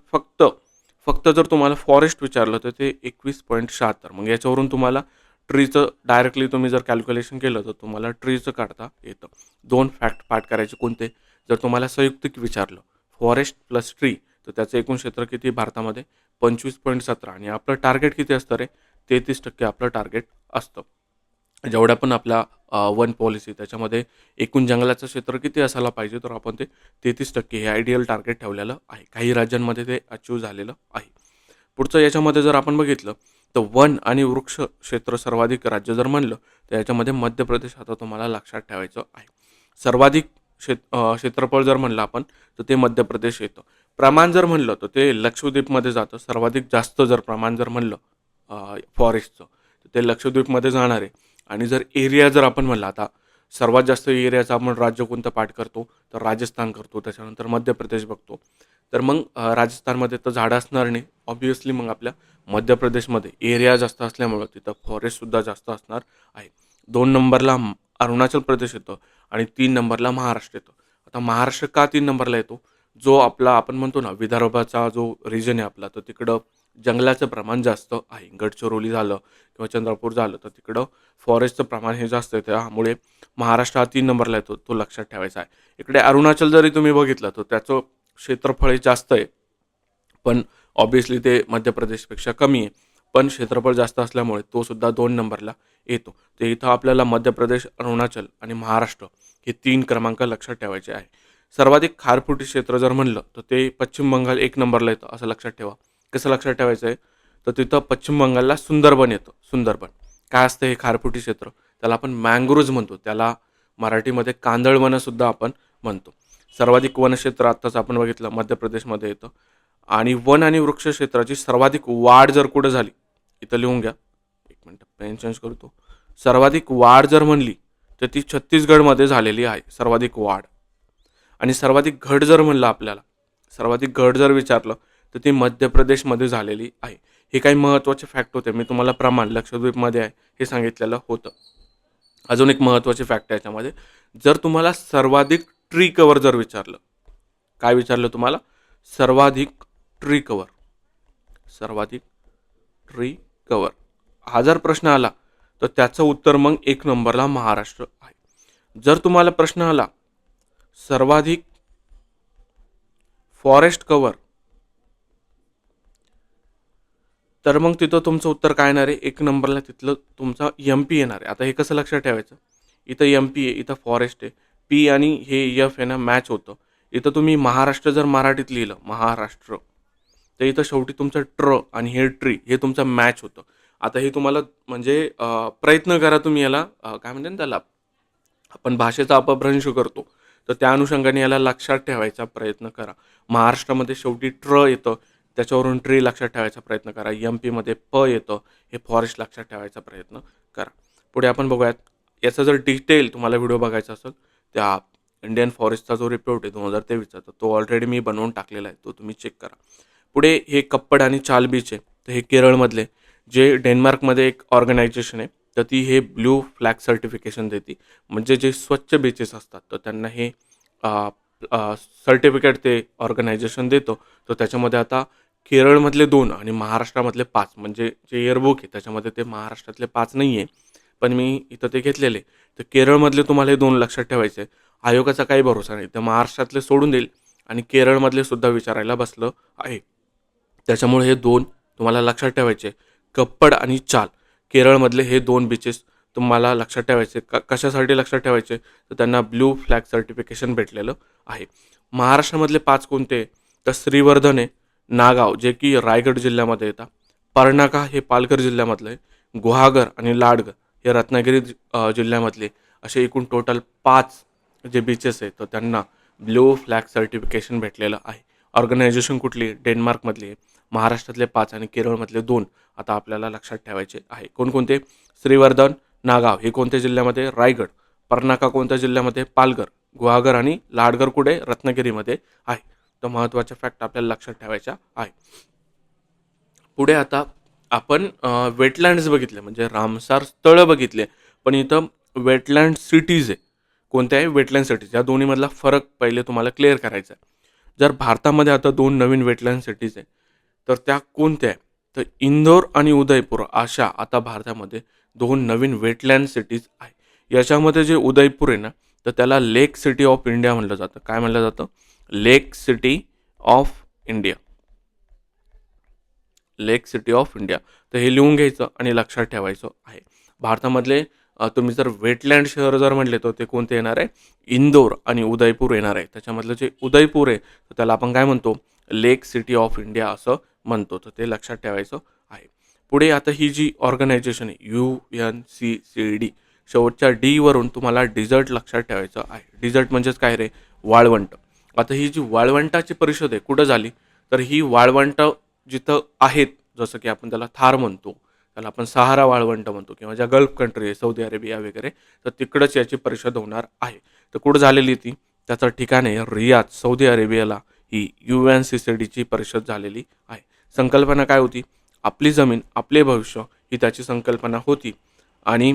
Speaker 1: फक्त जर तुम्हाला फॉरेस्ट विचारलं तर ते 21.76. मग याच्यावरून तुम्हाला ट्रीचं डायरेक्टली तुम्ही जर कॅल्क्युलेशन केलं तर तुम्हाला ट्रीचं काढता येतं. 2 फॅक्ट पाठ करायचे कोणते, जर तुम्हाला संयुक्तिक विचारलं फॉरेस्ट प्लस ट्री तर त्याचं एकूण क्षेत्र किती भारतामध्ये 25.17. आणि आपलं टार्गेट किती असतं रे, 33% आपलं टार्गेट असतं. जेवढ्या पण आपल्या वन पॉलिसी त्याच्यामध्ये एकूण जंगलाचं क्षेत्र किती असायला पाहिजे, तर आपण ते 33% हे आयडियल टार्गेट ठेवलेलं आहे. काही राज्यांमध्ये ते अचीव झालेलं आहे. पुढचं याच्यामध्ये जर आपण बघितलं तर वन आणि वृक्ष क्षेत्र सर्वाधिक राज्य जर म्हणलं तर याच्यामध्ये मध्य प्रदेश आता तुम्हाला लक्षात ठेवायचं आहे. सर्वाधिक क्षेत्रफळ जर म्हणलं आपण तर ते मध्य प्रदेश येतं. प्रमाण जर म्हणलं तर ते लक्षद्वीपमध्ये जातं. सर्वाधिक जास्त जर प्रमाण जर म्हणलं फॉरेस्टचं तर ते लक्षद्वीपमध्ये जाणार आहे. आणि जर एरिया जर आपण म्हणलं आता सर्वात जास्त एरियाचं आपण राज्य कोणतं पाठ करतो तर राजस्थान करतो. त्याच्यानंतर मध्य प्रदेश बघतो. तर मग राजस्थानमध्ये तर झाडं असणार नाही. ऑब्व्हियसली मग आपल्या मध्य प्रदेशमध्ये एरिया जास्त असल्यामुळं तिथं फॉरेस्टसुद्धा जास्त असणार आहे. 2 नंबरला अरुणाचल प्रदेश येतं आणि 3 नंबरला महाराष्ट्र येतं. आता महाराष्ट्र का 3 नंबरला येतो? जो आपला आपण म्हणतो ना विदर्भाचा जो रिजन आहे आपला, तर तिकडं जंगलाचं प्रमाण जास्त आहे. गडचिरोली झालं किंवा चंद्रपूर झालं, तर तिकडं फॉरेस्टचं प्रमाण हे जास्त आहे. त्यामुळे महाराष्ट्र हा 3 नंबरला येतो, तो लक्षात ठेवायचा आहे. इकडे अरुणाचल जरी तुम्ही बघितलं, तर त्याचं क्षेत्रफळ हे जास्त आहे. पण ऑब्व्हियसली ते मध्य प्रदेशपेक्षा कमी आहे. पण क्षेत्रफळ जास्त असल्यामुळे तो सुद्धा 2 नंबरला येतो. तर इथं आपल्याला मध्य प्रदेश, अरुणाचल आणि महाराष्ट्र हे 3 क्रमांक लक्षात ठेवायचे आहे. सर्वाधिक खारफुटी क्षेत्र जर म्हणलं तर ते पश्चिम बंगाल 1 नंबरला येतं असं लक्षात ठेवा. कसं लक्षात ठेवायचं आहे? तर तिथं पश्चिम बंगालला सुंदरबन येतं. सुंदरबन. काय असतं हे खारफुटी क्षेत्र? त्याला आपण मँग्रोव्ज म्हणतो. त्याला मराठीमध्ये कांदळवनसुद्धा आपण म्हणतो. सर्वाधिक वनक्षेत्र आत्ताच आपण बघितलं मध्य प्रदेशमध्ये येतं. आणि वन आणि वृक्ष क्षेत्राची सर्वाधिक वाढ जर कुठं झाली, इथं लिहून घ्या. एक मिनिट पेन चेंज करतो. सर्वाधिक वाढ जर म्हणली तर ती छत्तीसगडमध्ये झालेली आहे. सर्वाधिक वाढ. आणि सर्वाधिक घट जर म्हणलं आपल्याला, सर्वाधिक घट जर विचारलं तर ती मध्य प्रदेशमध्ये झालेली आहे. हे काही महत्त्वाचे फॅक्ट होते. मी तुम्हाला प्रमाण लक्षद्वीपमध्ये आहे हे सांगितलेलं होतं. अजून एक महत्त्वाचे फॅक्ट आहे याच्यामध्ये. जर तुम्हाला सर्वाधिक ट्री कव्हर जर विचारलं, काय विचारलं तुम्हाला? सर्वाधिक ट्री कव्हर. सर्वाधिक ट्री कव्हर हा जर प्रश्न आला तर त्याचं उत्तर मग 1 नंबरला महाराष्ट्र आहे. जर तुम्हाला प्रश्न आला सर्वाधिक फॉरेस्ट कव्हर, तर मग तिथं तुमचं उत्तर काय येणार आहे? 1 नंबरला तिथलं तुमचा MP येणार आहे. आता हे कसं लक्षात ठेवायचं? इथं MP आहे, इथं फॉरेस्ट आहे. P आणि हे F आहे ना मॅच होतं. इथं तुम्ही महाराष्ट्र जर मराठीत लिहिलं महाराष्ट्र, तर इथं शेवटी तुमचं ट्र आणि हे ट्री हे तुमचं मॅच होतं. आता हे तुम्हाला म्हणजे प्रयत्न करा तुम्ही याला काय म्हणतात ना त्याला, आपण भाषेचा अपभ्रंश करतो. तर त्या अनुषंगाने याला लक्षात ठेवायचा प्रयत्न करा. महाराष्ट्रामध्ये शेवटी ट्र येतं, त्याच्यावरून ट्री लक्षात ठेवायचा प्रयत्न करा. MP मध्ये प येतं, हे फॉरेस्ट लक्षात ठेवायचा प्रयत्न करा. पुढे आपण बघूयात. याचा जर डिटेल तुम्हाला व्हिडिओ बघायचा असेल, त्या इंडियन फॉरेस्टचा जो रिपोर्ट आहे 2023चा, तर तो ऑलरेडी मी बनवून टाकलेला आहे. तो तुम्ही चेक करा. पुढे हे कप्पड आणि चाल बीच आहे. तर हे केरळमधले, जे डेन्मार्कमध्ये एक ऑर्गनायझेशन आहे, तर ती हे ब्ल्यू फ्लॅग सर्टिफिकेशन देते. म्हणजे जे स्वच्छ बीचेस असतात तर त्यांना हे सर्टिफिकेट ते ऑर्गनायझेशन देतं. तर त्याच्यामध्ये आता केरळमधले 2 आणि महाराष्ट्रामधले 5 म्हणजे जे इयरबुक आहे त्याच्यामध्ये ते महाराष्ट्रातले 5 नाही आहे. पण मी इथं ते घेतलेले. तर केरळमधले तुम्हाला हे 2 लक्षात ठेवायचे. आयोगाचा काही भरोसा नाही. तर महाराष्ट्रातले सोडून देईल आणि केरळमधले सुद्धा विचारायला बसलं आहे. त्याच्यामुळे हे 2 तुम्हाला लक्षात ठेवायचे. कप्पड आणि चाल केरळमधले हे 2 बीचेस तुम्हाला लक्षात ठेवायचे. कशासाठी लक्षात ठेवायचे? तर त्यांना ब्ल्यू फ्लॅग सर्टिफिकेशन भेटलेलं आहे. महाराष्ट्रामधले 5 कोणते? तर श्रीवर्धन आहे, नागाव जे की रायगड जिल्ह्यामध्ये येतात, पर्नाका हे पालघर जिल्ह्यामधलं आहे, गुहागर आणि लाडघर हे रत्नागिरी जिल्ह्यामधले, असे एकूण टोटल 5 जे बीचेस आहेत तर त्यांना ब्ल्यू फ्लॅग सर्टिफिकेशन भेटलेलं आहे. ऑर्गनायझेशन कुठली? डेन्मार्कमधली आहे. महाराष्ट्रातले 5 आणि केरळमधले 2 आता आपल्याला लक्षात ठेवायचे आहे. कोणकोणते? श्रीवर्धन, नागाव हे कोणत्या जिल्ह्यामध्ये? रायगड. पर्नाका कोणत्या जिल्ह्यामध्ये? पालघर. गुहागर आणि लाडघर कुठे? रत्नागिरीमध्ये आहे. तर महत्त्वाच्या फॅक्ट आपल्याला लक्षात ठेवायच्या आहे. पुढे आता आपण वेटलँड्स बघितले म्हणजे रामसार स्थळं बघितले. पण इथं वेटलँड सिटीज आहे. कोणत्या आहे? Wetland cities. या दोन्हीमधला फरक पहिले तुम्हाला क्लिअर करायचा आहे. जर भारतामध्ये आता 2 नवीन वेटलँड सिटीज आहे, तर त्या कोणत्या आहे? तर इंदोर आणि उदयपूर अशा आता भारतामध्ये 2 नवीन वेटलँड सिटीज आहे. याच्यामध्ये जे उदयपूर आहे ना, तर त्याला लेक सिटी ऑफ इंडिया म्हटलं जातं. काय म्हटलं जातं? Lake city of India. Lake city of India. तर हे लिहून घ्यायचं आणि लक्षात ठेवायचं आहे. भारतामधले तुम्ही जर वेटलँड शहर जर म्हटले तर ते कोणते येणार आहे? इंदोर आणि उदयपूर येणार आहे. त्याच्यामधलं जे उदयपूर आहे तर त्याला आपण काय म्हणतो? लेक सिटी ऑफ इंडिया असं म्हणतो. तर ते लक्षात ठेवायचं आहे. पुढे आता ही जी ऑर्गनायझेशन आहे UNCCD, शेवटच्या डी वरून तुम्हाला डिझर्ट लक्षात ठेवायचं आहे. डिझर्ट म्हणजेच काय रे? वाळवंट. आता ही जी वाळवंटाची परिषद आहे कुठं झाली? तर ही वाळवंट जिथं आहेत, जसं की आपण त्याला थार म्हणतो, त्याला आपण सहारा वाळवंट म्हणतो किंवा ज्या गल्फ कंट्री आहे सौदी अरेबिया वगैरे, तर तिकडंच याची परिषद होणार आहे. तर कुठं झालेली ती? त्याचं ठिकाण आहे रियाद, सौदी अरेबियाला ही UNCCDची परिषद झालेली आहे. संकल्पना काय होती? आपली जमीन आपले भविष्य ही त्याची संकल्पना होती. आणि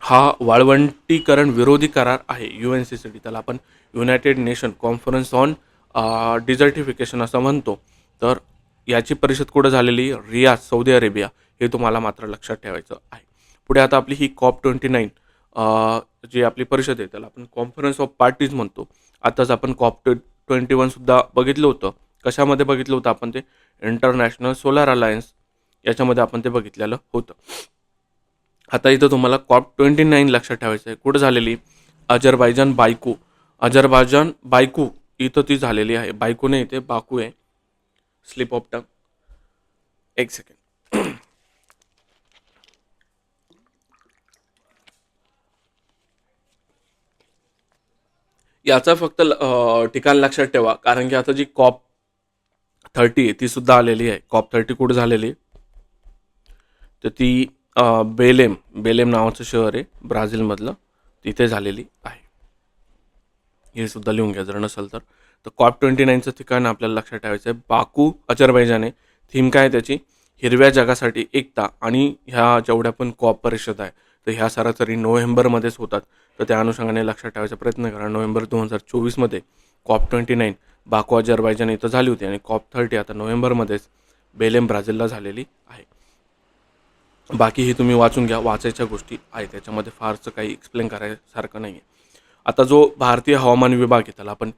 Speaker 1: हा वाळवंटीकरण विरोधी करार आहे UNCCD, त्याला आपण युनायटेड नेशन कॉन्फरन्स ऑन डिझर्टिफिकेशन असं म्हणतो. तर याची परिषद कुठं झालेली? रियाद, सौदी अरेबिया, हे तुम्हाला मात्र लक्षात ठेवायचं आहे. पुढे आता आपली ही COP29 जी आपली परिषद आहे त्याला आपण कॉन्फरन्स ऑफ पार्टीज म्हणतो. आताच आपण COP21 सुद्धा बघितलं होतं. कशामध्ये बघितलं होतं आपण ते? इंटरनॅशनल सोलार अलायन्स याच्यामध्ये आपण ते बघितलेलं होतं. आता इथं तुम्हाला COP29 लक्षात ठेवायचं आहे. कुठं झालेली? अझरबायजान बायकू इथं ती झालेली आहे. बायकू नाही, इथे बाकू आहे. Slip of tongue. एक सेकंड. याचा फक्त ठिकाण लक्षात ठेवा, कारण की आता जी COP30 आहे ती सुद्धा आलेली आहे. COP30 कुठं झालेली? तर ती बेलेम नावाचं शहर आहे ब्राझीलमधलं, तिथे झालेली आहे. हे सुद्धा लिहून घ्या जर नसेल तर. COP29चं ठिकाण आपल्याला लक्षात ठेवायचं आहे बाकू, अझरबैजान आहे. थीम काय त्याची? हिरव्या जगासाठी एकता. आणि ह्या जेवढ्या पण COP परिषद आहे तर ह्या सरासरी नोव्हेंबरमध्येच होतात. तर त्या अनुषंगाने लक्षात ठेवायचा प्रयत्न करा. नोव्हेंबर 2024मध्ये COP29 बाकू अझरबैजान इथं झाली होती आणि COP30 आता नोव्हेंबरमध्येच बेलेम ब्राझीलला झालेली आहे. बाकी ही तुम्ही वाचून घ्या, वाचायच्या गोष्टी आहेत त्याच्यामध्ये, फारसं काही एक्सप्लेन करायसारखं नाही आहे. आता जो भारतीय हवामान विभाग आहे त्याला आपण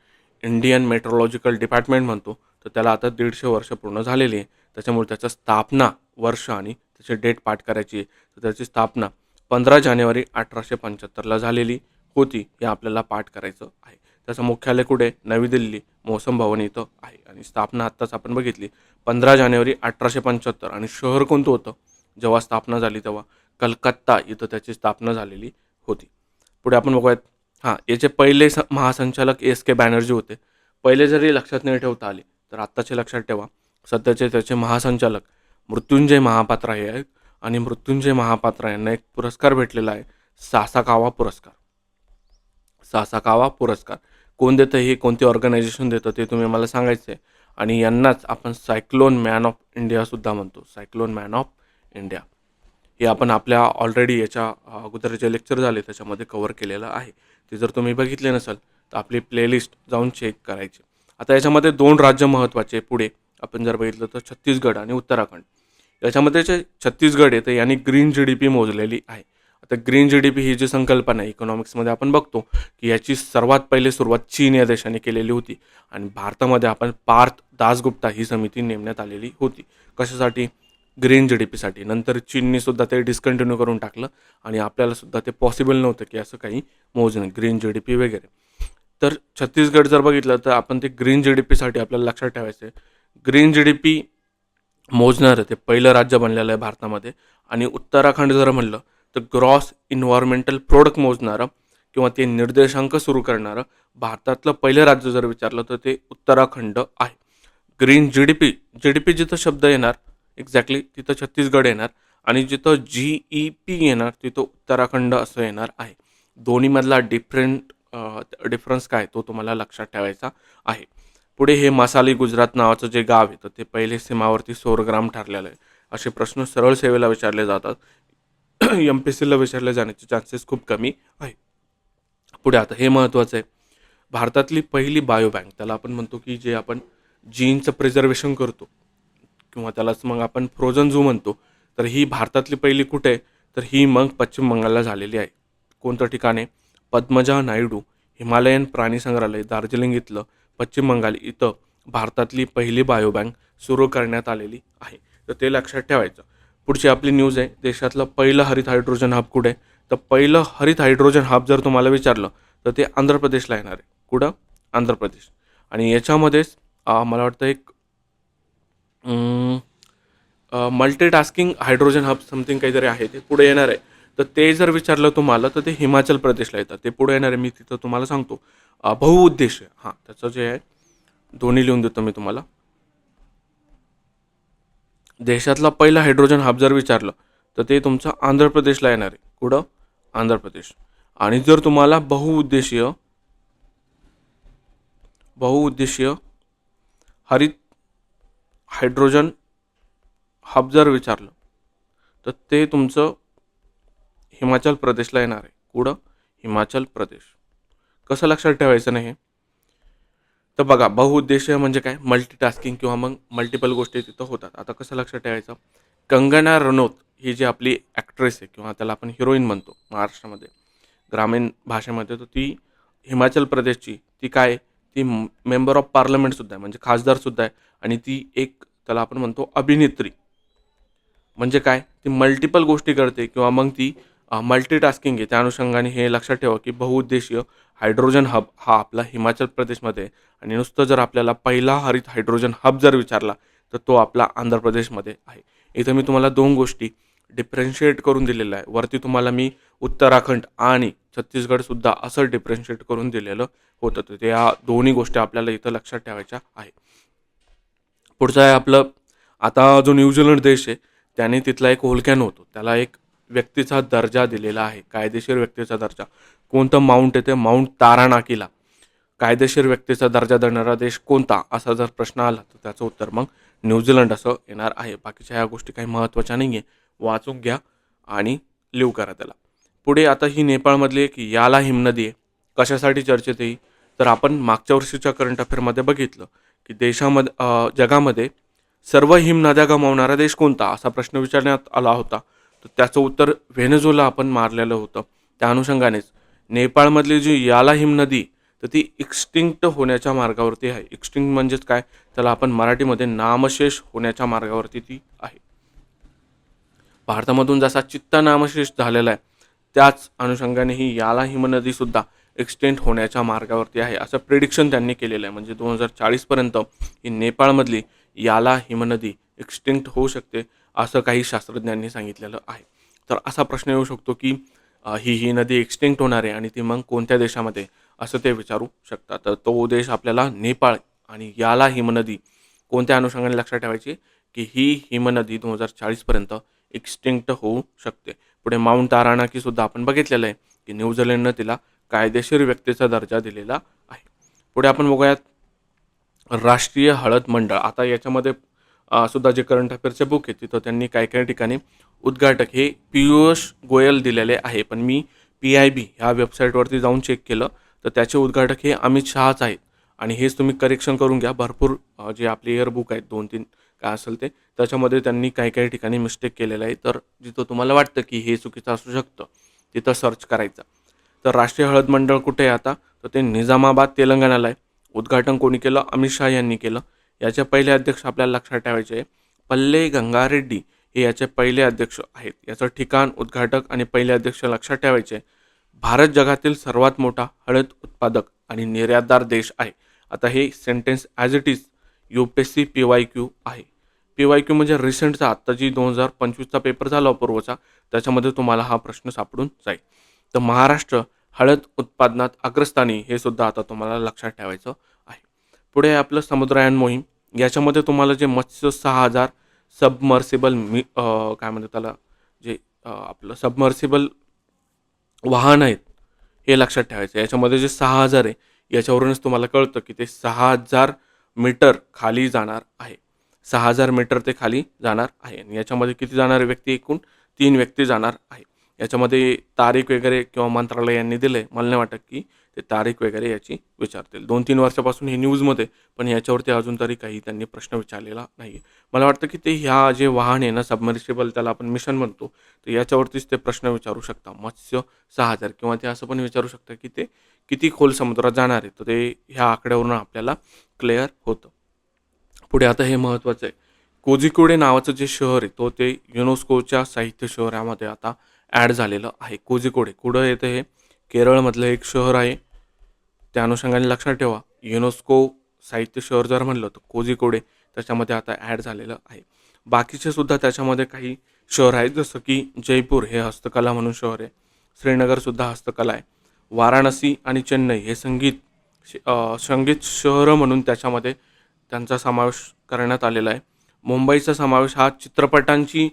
Speaker 1: इंडियन मेट्रोलॉजिकल डिपार्टमेंट म्हणतो. तर त्याला आता 150 वर्ष पूर्ण झालेली आहे. त्याच्यामुळे त्याचं स्थापना वर्ष आणि त्याची डेट पाठ करायची आहे. तर त्याची स्थापना 15 जानेवारी 1875ला झालेली होती, हे आपल्याला पाठ करायचं आहे. त्याचं मुख्यालय कुठे? नवी दिल्ली मौसम भवन इथं आहे. आणि स्थापना आत्ताच आपण बघितली 15 जानेवारी 1875. आणि शहर कोणतं होतं जेव्हा स्थापना झाली तेव्हा? कलकत्ता इथं त्याची स्थापना झालेली होती. पुढे आपण बघूयात. हां, याचे पहिले महासंचालक SK बॅनर्जी होते. पहिले जरी लक्षात नाही ठेवता आले तर आत्ताचे लक्षात ठेवा. सध्याचे त्याचे महासंचालक मृत्युंजय महापात्रा हे आहेत. आणि मृत्युंजय महापात्रा यांना एक पुरस्कार भेटलेला आहे, सासाकावा पुरस्कार. सासाकावा पुरस्कार कोण देतं, हे कोणती ऑर्गनायझेशन देतं ते तुम्ही मला सांगायचं आहे. आणि यांनाच आपण सायक्लोन मॅन ऑफ इंडिया सुद्धा म्हणतो. सायक्लोन मॅन ऑफ इंडिया हे आपण आपल्या ऑलरेडी याच्या अगोदर जे लेक्चर झाले त्याच्यामध्ये कव्हर केलेलं आहे. ते जर तुम्ही बघितले नसाल तर आपली प्लेलिस्ट जाऊन चेक करायची. आता याच्यामध्ये 2 राज्य महत्त्वाचे पुढे आपण जर बघितलं तर छत्तीसगड आणि उत्तराखंड. याच्यामध्ये जे छत्तीसगड आहे तर यांनी ग्रीन GDP मोजलेली आहे. आता ग्रीन GDP ही जी संकल्पना आहे इकॉनॉमिक्समध्ये आपण बघतो की याची सर्वात पहिले सुरुवात चीन या देशाने केलेली होती. आणि भारतामध्ये आपण पार्थ दासगुप्ता ही समिती नेमण्यात आलेली होती. कशासाठी? ग्रीन GDPसाठी. नंतर चीनने सुद्धा ते डिस्कंटिन्यू करून टाकलं आणि आपल्याला सुद्धा ते पॉसिबल नव्हतं की असं काही मोजणं ग्रीन GDP वगैरे. तर छत्तीसगड जर बघितलं तर आपण ते ग्रीन GDPसाठी आपल्याला लक्षात ठेवायचं आहे. ग्रीन GDP मोजणारं ते पहिलं राज्य बनलेलं आहे भारतामध्ये. आणि उत्तराखंड जर म्हणलं तर ग्रॉस इन्व्हायरमेंटल प्रोडक्ट मोजणारं किंवा ते निर्देशांक सुरू करणारं भारतातलं पहिलं राज्य जर विचारलं तर ते उत्तराखंड आहे. ग्रीन GDP जिथं शब्द येणार एक्झॅक्टली तिथं छत्तीसगड येणार. आणि जिथं GEP येणार तिथं उत्तराखंड असं येणार आहे. दोन्हीमधला डिफरन्स काय तो तुम्हाला लक्षात ठेवायचा आहे. पुढे हे मसाली गुजरात नावाचं जे गाव आहे तर ते पहिले सीमावर्ती सौरग्राम ठरलेलं आहे. असे प्रश्न सरळ सेवेला विचारले जातात. MPSCला विचारले जाण्याचे चान्सेस खूप कमी आहे. पुढे आता हे महत्त्वाचं आहे, भारतातली पहिली बायोबँक त्याला आपण म्हणतो की जे आपण जीनचं प्रिझर्वेशन करतो किंवा त्यालाच मग आपण फ्रोझन झू म्हणतो. तर ही भारतातली पहिली कुठे आहे? तर ही मग पश्चिम बंगालला झालेली आहे. कोणतं ठिकाण आहे? पद्मजा नायडू हिमालयन प्राणी संग्रहालय दार्जिलिंग इथलं पश्चिम बंगाल इथं भारतातली पहिली बायोबँक सुरू करण्यात आलेली आहे. तर ते लक्षात ठेवायचं. पुढची आपली न्यूज आहे, देशातलं पहिलं हरित हायड्रोजन हब कुठे आहे? तर पहिलं हरित हायड्रोजन हब जर तुम्हाला विचारलं तर ते आंध्र प्रदेशला येणार आहे. कुठं? आंध्र प्रदेश. आणि याच्यामध्येच मला वाटतं एक मल्टीटास्किंग हायड्रोजन हब समथिंग काहीतरी आहे ते पुढे येणार आहे. तर ते जर विचारलं तुम्हाला तर ते हिमाचल प्रदेशला येतं. ते पुढे येणार आहे, मी तिथं तुम्हाला सांगतो. बहुउद्देशीय हां, त्याचं जे आहे दोन्ही लिहून देतो मी तुम्हाला. देशातला पहिला हायड्रोजन हब जर विचारलं तर ते तुमचं आंध्र प्रदेशला येणार आहे. कुठं? आंध्र प्रदेश. आणि जर तुम्हाला बहुउद्देशीय हरित हायड्रोजन हब जर विचारलं तर ते तुमचं हिमाचल प्रदेशला येणार आहे. कुठं? हिमाचल प्रदेश. कसं लक्षात ठेवायचं नाही हे? तर बघा, बहुउद्देशीय म्हणजे काय? मल्टीटास्किंग किंवा मग मल्टिपल गोष्टी तिथं होतात. आता कसं लक्षात ठेवायचं? कंगना रनौत ही जी आपली ॲक्ट्रेस आहे किंवा त्याला आपण हिरोईन म्हणतो महाराष्ट्रामध्ये, ग्रामीण भाषेमध्ये, तर ती हिमाचल प्रदेशची, ती काय आहे? ती मेंबर ऑफ पार्लमेंटसुद्धा आहे, म्हणजे खासदारसुद्धा आहे. आणि ती एक, त्याला आपण म्हणतो अभिनेत्री. म्हणजे काय? ती मल्टिपल गोष्टी करते किंवा मग ती मल्टीटास्किंग आहे. त्या अनुषंगाने हे लक्षात ठेवा की बहुउद्देशीय हायड्रोजन हब हा आपला हिमाचल प्रदेशमध्ये आहे. आणि नुसतं जर आपल्याला पहिला हरित हायड्रोजन हब जर विचारला तर तो आपला आंध्र प्रदेशमध्ये आहे. इथं मी तुम्हाला दोन गोष्टी डिफरन्शिएट करून दिलेलं आहे. वरती तुम्हाला मी उत्तराखंड आणि छत्तीसगडसुद्धा असं डिफरन्शिएट करून दिलेलं होतं. तर या दोन्ही गोष्टी आपल्याला इथं लक्षात ठेवायच्या आहे. पुढचं आहे आपलं, आता जो न्यूझीलंड देश आहे त्याने तिथला एक व्होल्कॅनो होतो, त्याला एक व्यक्तीचा दर्जा दिलेला आहे, कायदेशीर व्यक्तीचा दर्जा. कोणतं माउंट आहे ते? माउंट तारानाकीला. कायदेशीर व्यक्तीचा दर्जा देणारा देश कोणता, असा जर प्रश्न आला तर त्याचं उत्तर मग न्यूझीलंड असं येणार आहे. बाकीच्या ह्या गोष्टी काही महत्त्वाच्या नाही आहे, वाचून घ्या आणि लिव्ह करा त्याला. पुढे आता ही नेपाळमधली एक याला हिमनदी आहे. कशासाठी चर्चेत आहे? तर आपण मागच्या वर्षीच्या करंट अफेअरमध्ये बघितलं की जगामध्ये सर्व हिमनद्या गमावणारा देश कोणता, असा प्रश्न विचारण्यात आला होता. तर त्याचं उत्तर व्हेनेझुला आपण मारलेलं होतं. त्या अनुषंगानेच नेपाळमधली जी याला हिमनदी, तर ती एक्स्टिंक्ट होण्याच्या मार्गावरती आहे. एक्स्टिंक्ट म्हणजेच काय? त्याला आपण मराठीमध्ये नामशेष होण्याच्या मार्गावरती ती आहे. भारतामधून जसा चित्ता नामशेष झालेला आहे, त्याच अनुषंगाने ही याला हिमनदीसुद्धा एक्सटेंट होण्याच्या मार्गावरती आहे, असं प्रिडिक्शन त्यांनी केलेलं आहे. म्हणजे 2040पर्यंत ही नेपाळमधली याला हिमनदी एक्सटिंक्ट होऊ शकते, असं काही शास्त्रज्ञांनी सांगितलेलं आहे. तर असा प्रश्न येऊ शकतो की ही नदी एक्सटिंक्ट होणार आहे आणि ती मग कोणत्या देशामध्ये, असं ते विचारू शकतात. तर तो देश आपल्याला नेपाळ. आणि याला हिमनदी कोणत्या अनुषंगाने लक्षात ठेवायची की ही हिमनदी 2040पर्यंत एक्सटिंक्ट होऊ शकते. पुढे माउंट तारानाकीसुद्धा आपण बघितलेलं आहे की न्यूझीलंडनं तिला कायदेशीर व्यक्तीचा दर्जा दिलेला आहे. पुढे आपण बघूयात राष्ट्रीय हळद मंडळ. आता याच्यामध्ये सुद्धा जे करंट अफेअरचे बुक आहे तिथं त्यांनी काही काही ठिकाणी उद्घाटक हे पियुष गोयल दिलेले आहे, पण मी PIB ह्या वेबसाईटवरती जाऊन चेक केलं तर त्याचे उद्घाटक हे अमित शहाच आहेत. आणि हेच तुम्ही करेक्शन करून घ्या. भरपूर जे आपले एअर बुक आहेत 2-3 काय असेल ते, त्याच्यामध्ये त्यांनी काही काही ठिकाणी मिस्टेक केलेलं आहे. तर जिथं तुम्हाला वाटतं की हे चुकीचं असू शकतं तिथं सर्च करायचं. तर राष्ट्रीय हळद मंडळ कुठे आहे आता? तर ते निजामाबाद, तेलंगणाला आहे. उद्घाटन कोणी केलं? अमित शहा यांनी केलं. याचे पहिले अध्यक्ष आपल्याला लक्षात ठेवायचे आहे, पल्ले गंगारेड्डी हे याचे पहिले अध्यक्ष आहेत. याचं ठिकाण, उद्घाटक आणि पहिले अध्यक्ष लक्षात ठेवायचे. भारत जगातील सर्वात मोठा हळद उत्पादक आणि निर्यातदार देश आहे. आता हे sentence as it is UPSC PYQ आहे. PYQ म्हणजे रिसेंटचा, आत्ता जी 2025चा पेपर झाला पूर्वचा, त्याच्यामध्ये तुम्हाला हा प्रश्न सापडून जाईल. तर महाराष्ट्र हळद उत्पादनात अग्रस्थानी, हे सुद्धा आता तुम्हाला लक्षात ठेवायचं आहे. पुढे आपलं समुद्रयान मोहीम. याच्यामध्ये तुम्हाला जे मत्स्य 6000 सबमर्सिबल काय म्हणतात त्याला, जे आपलं सबमर्सिबल वाहन आहेत, हे लक्षात ठेवायचं. याच्यामध्ये जे 6000 आहे, याच्यावरूनच तुम्हाला कळतं की ते 6000 मीटर खाली जाणार आहे. 6000 मीटर ते खाली जाणार आहे. आणि याच्यामध्ये किती जाणारे व्यक्ती? एकूण 3 व्यक्ती जाणार आहे. याच्यामध्ये तारीख वगैरे किंवा मंत्रालय यांनी दिले, मला नाही वाटत की ते तारीख वगैरे याची विचारतील. 2-3 वर्षापासून हे न्यूजमध्ये, पण याच्यावरती अजून तरी काही त्यांनी प्रश्न विचारलेला नाही आहे. मला वाटतं की ते ह्या जे वाहन आहे ना, सबमर्सिबल, त्याला आपण मिशन म्हणतो, तर याच्यावरतीच ते प्रश्न विचारू शकता. मत्स्य 6000, किंवा ते असं पण विचारू शकता की ते किती खोल समुद्रात जाणार आहे. तर ते ह्या आकड्यावरून आपल्याला क्लिअर होतं. पुढे आता हे महत्त्वाचं आहे, कोझिकोडे नावाचं जे शहर आहे तो ते युनेस्कोच्या साहित्य शहरामध्ये आता ॲड झालेलं आहे. कोझिकोडे कुठं येतं? हे केरळमधलं एक शहर आहे. त्या अनुषंगाने लक्षात ठेवा, युनेस्को साहित्य शहर जर म्हणलं तर कोझिकोडे, त्याच्यामध्ये आता ॲड झालेलं आहे. बाकीचे सुद्धा त्याच्यामध्ये काही शहर आहेत, जसं की जयपूर हे हस्तकला म्हणून शहर आहे. श्रीनगरसुद्धा हस्तकला आहे. वाराणसी आणि चेन्नई हे संगीत शहरं म्हणून त्याच्यामध्ये त्यांचा समावेश करण्यात आलेला आहे. मुंबईचा समावेश हा चित्रपटांची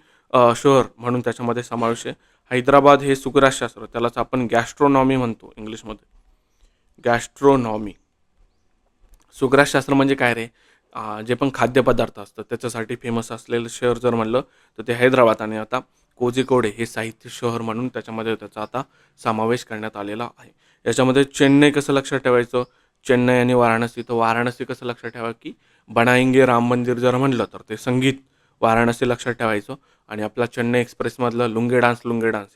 Speaker 1: शहर म्हणून त्याच्यामध्ये समावेश आहे. हैदराबाद हे सुग्रासशास्त्र, त्यालाच आपण गॅस्ट्रोनॉमी म्हणतो इंग्लिशमध्ये. गॅस्ट्रोनॉमी, सुग्रासशास्त्र म्हणजे काय रे? जे पण खाद्यपदार्थ असतात त्याच्यासाठी फेमस असलेलं शहर जर म्हणलं तर ते हैदराबाद. आणि आता कोझिकोडे हे साहित्य शहर म्हणून त्याच्यामध्ये त्याचा आता समावेश करण्यात आलेला आहे. याच्यामध्ये चेन्नई कसं लक्षात ठेवायचं, चेन्नई आणि वाराणसी. तर वाराणसी कसं लक्षात ठेवा की बनाएंगे राम मंदिर जर म्हणलं तर ते संगीत वाराणसी लक्षात ठेवायचं. आणि आपला चेन्नई एक्सप्रेसमधलं लुंगे डान्स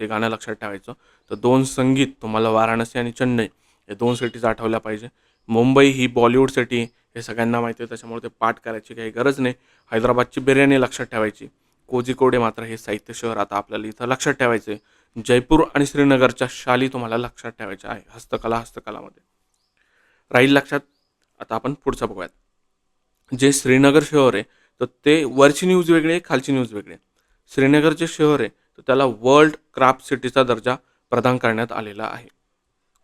Speaker 1: हे गाणं लक्षात ठेवायचं. तर 2 संगीत तुम्हाला वाराणसी आणि चेन्नई हे 2 सिटीज आठवल्या पाहिजे. मुंबई ही बॉलिवूड सिटी हे सगळ्यांना माहिती आहे, त्याच्यामुळे ते पाठ करायची काही गरज नाही. हैदराबादची बिर्याणी लक्षात ठेवायची. कोझिकोडे मात्र हे साहित्य शहर आता आपल्याला इथं लक्षात ठेवायचे. जयपूर आणि श्रीनगरच्या शाली तुम्हाला लक्षात ठेवायच्या आहे हस्तकलामध्ये. राहील लक्षात. आता आपण पुढचं बघूयात. जे श्रीनगर शहर आहे तर ते वरची न्यूज वेगळी आहे, खालची न्यूज वेगळी आहे. श्रीनगर जे शहर आहे तर त्याला वर्ल्ड क्राफ्ट सिटीचा दर्जा प्रदान करण्यात आलेला आहे.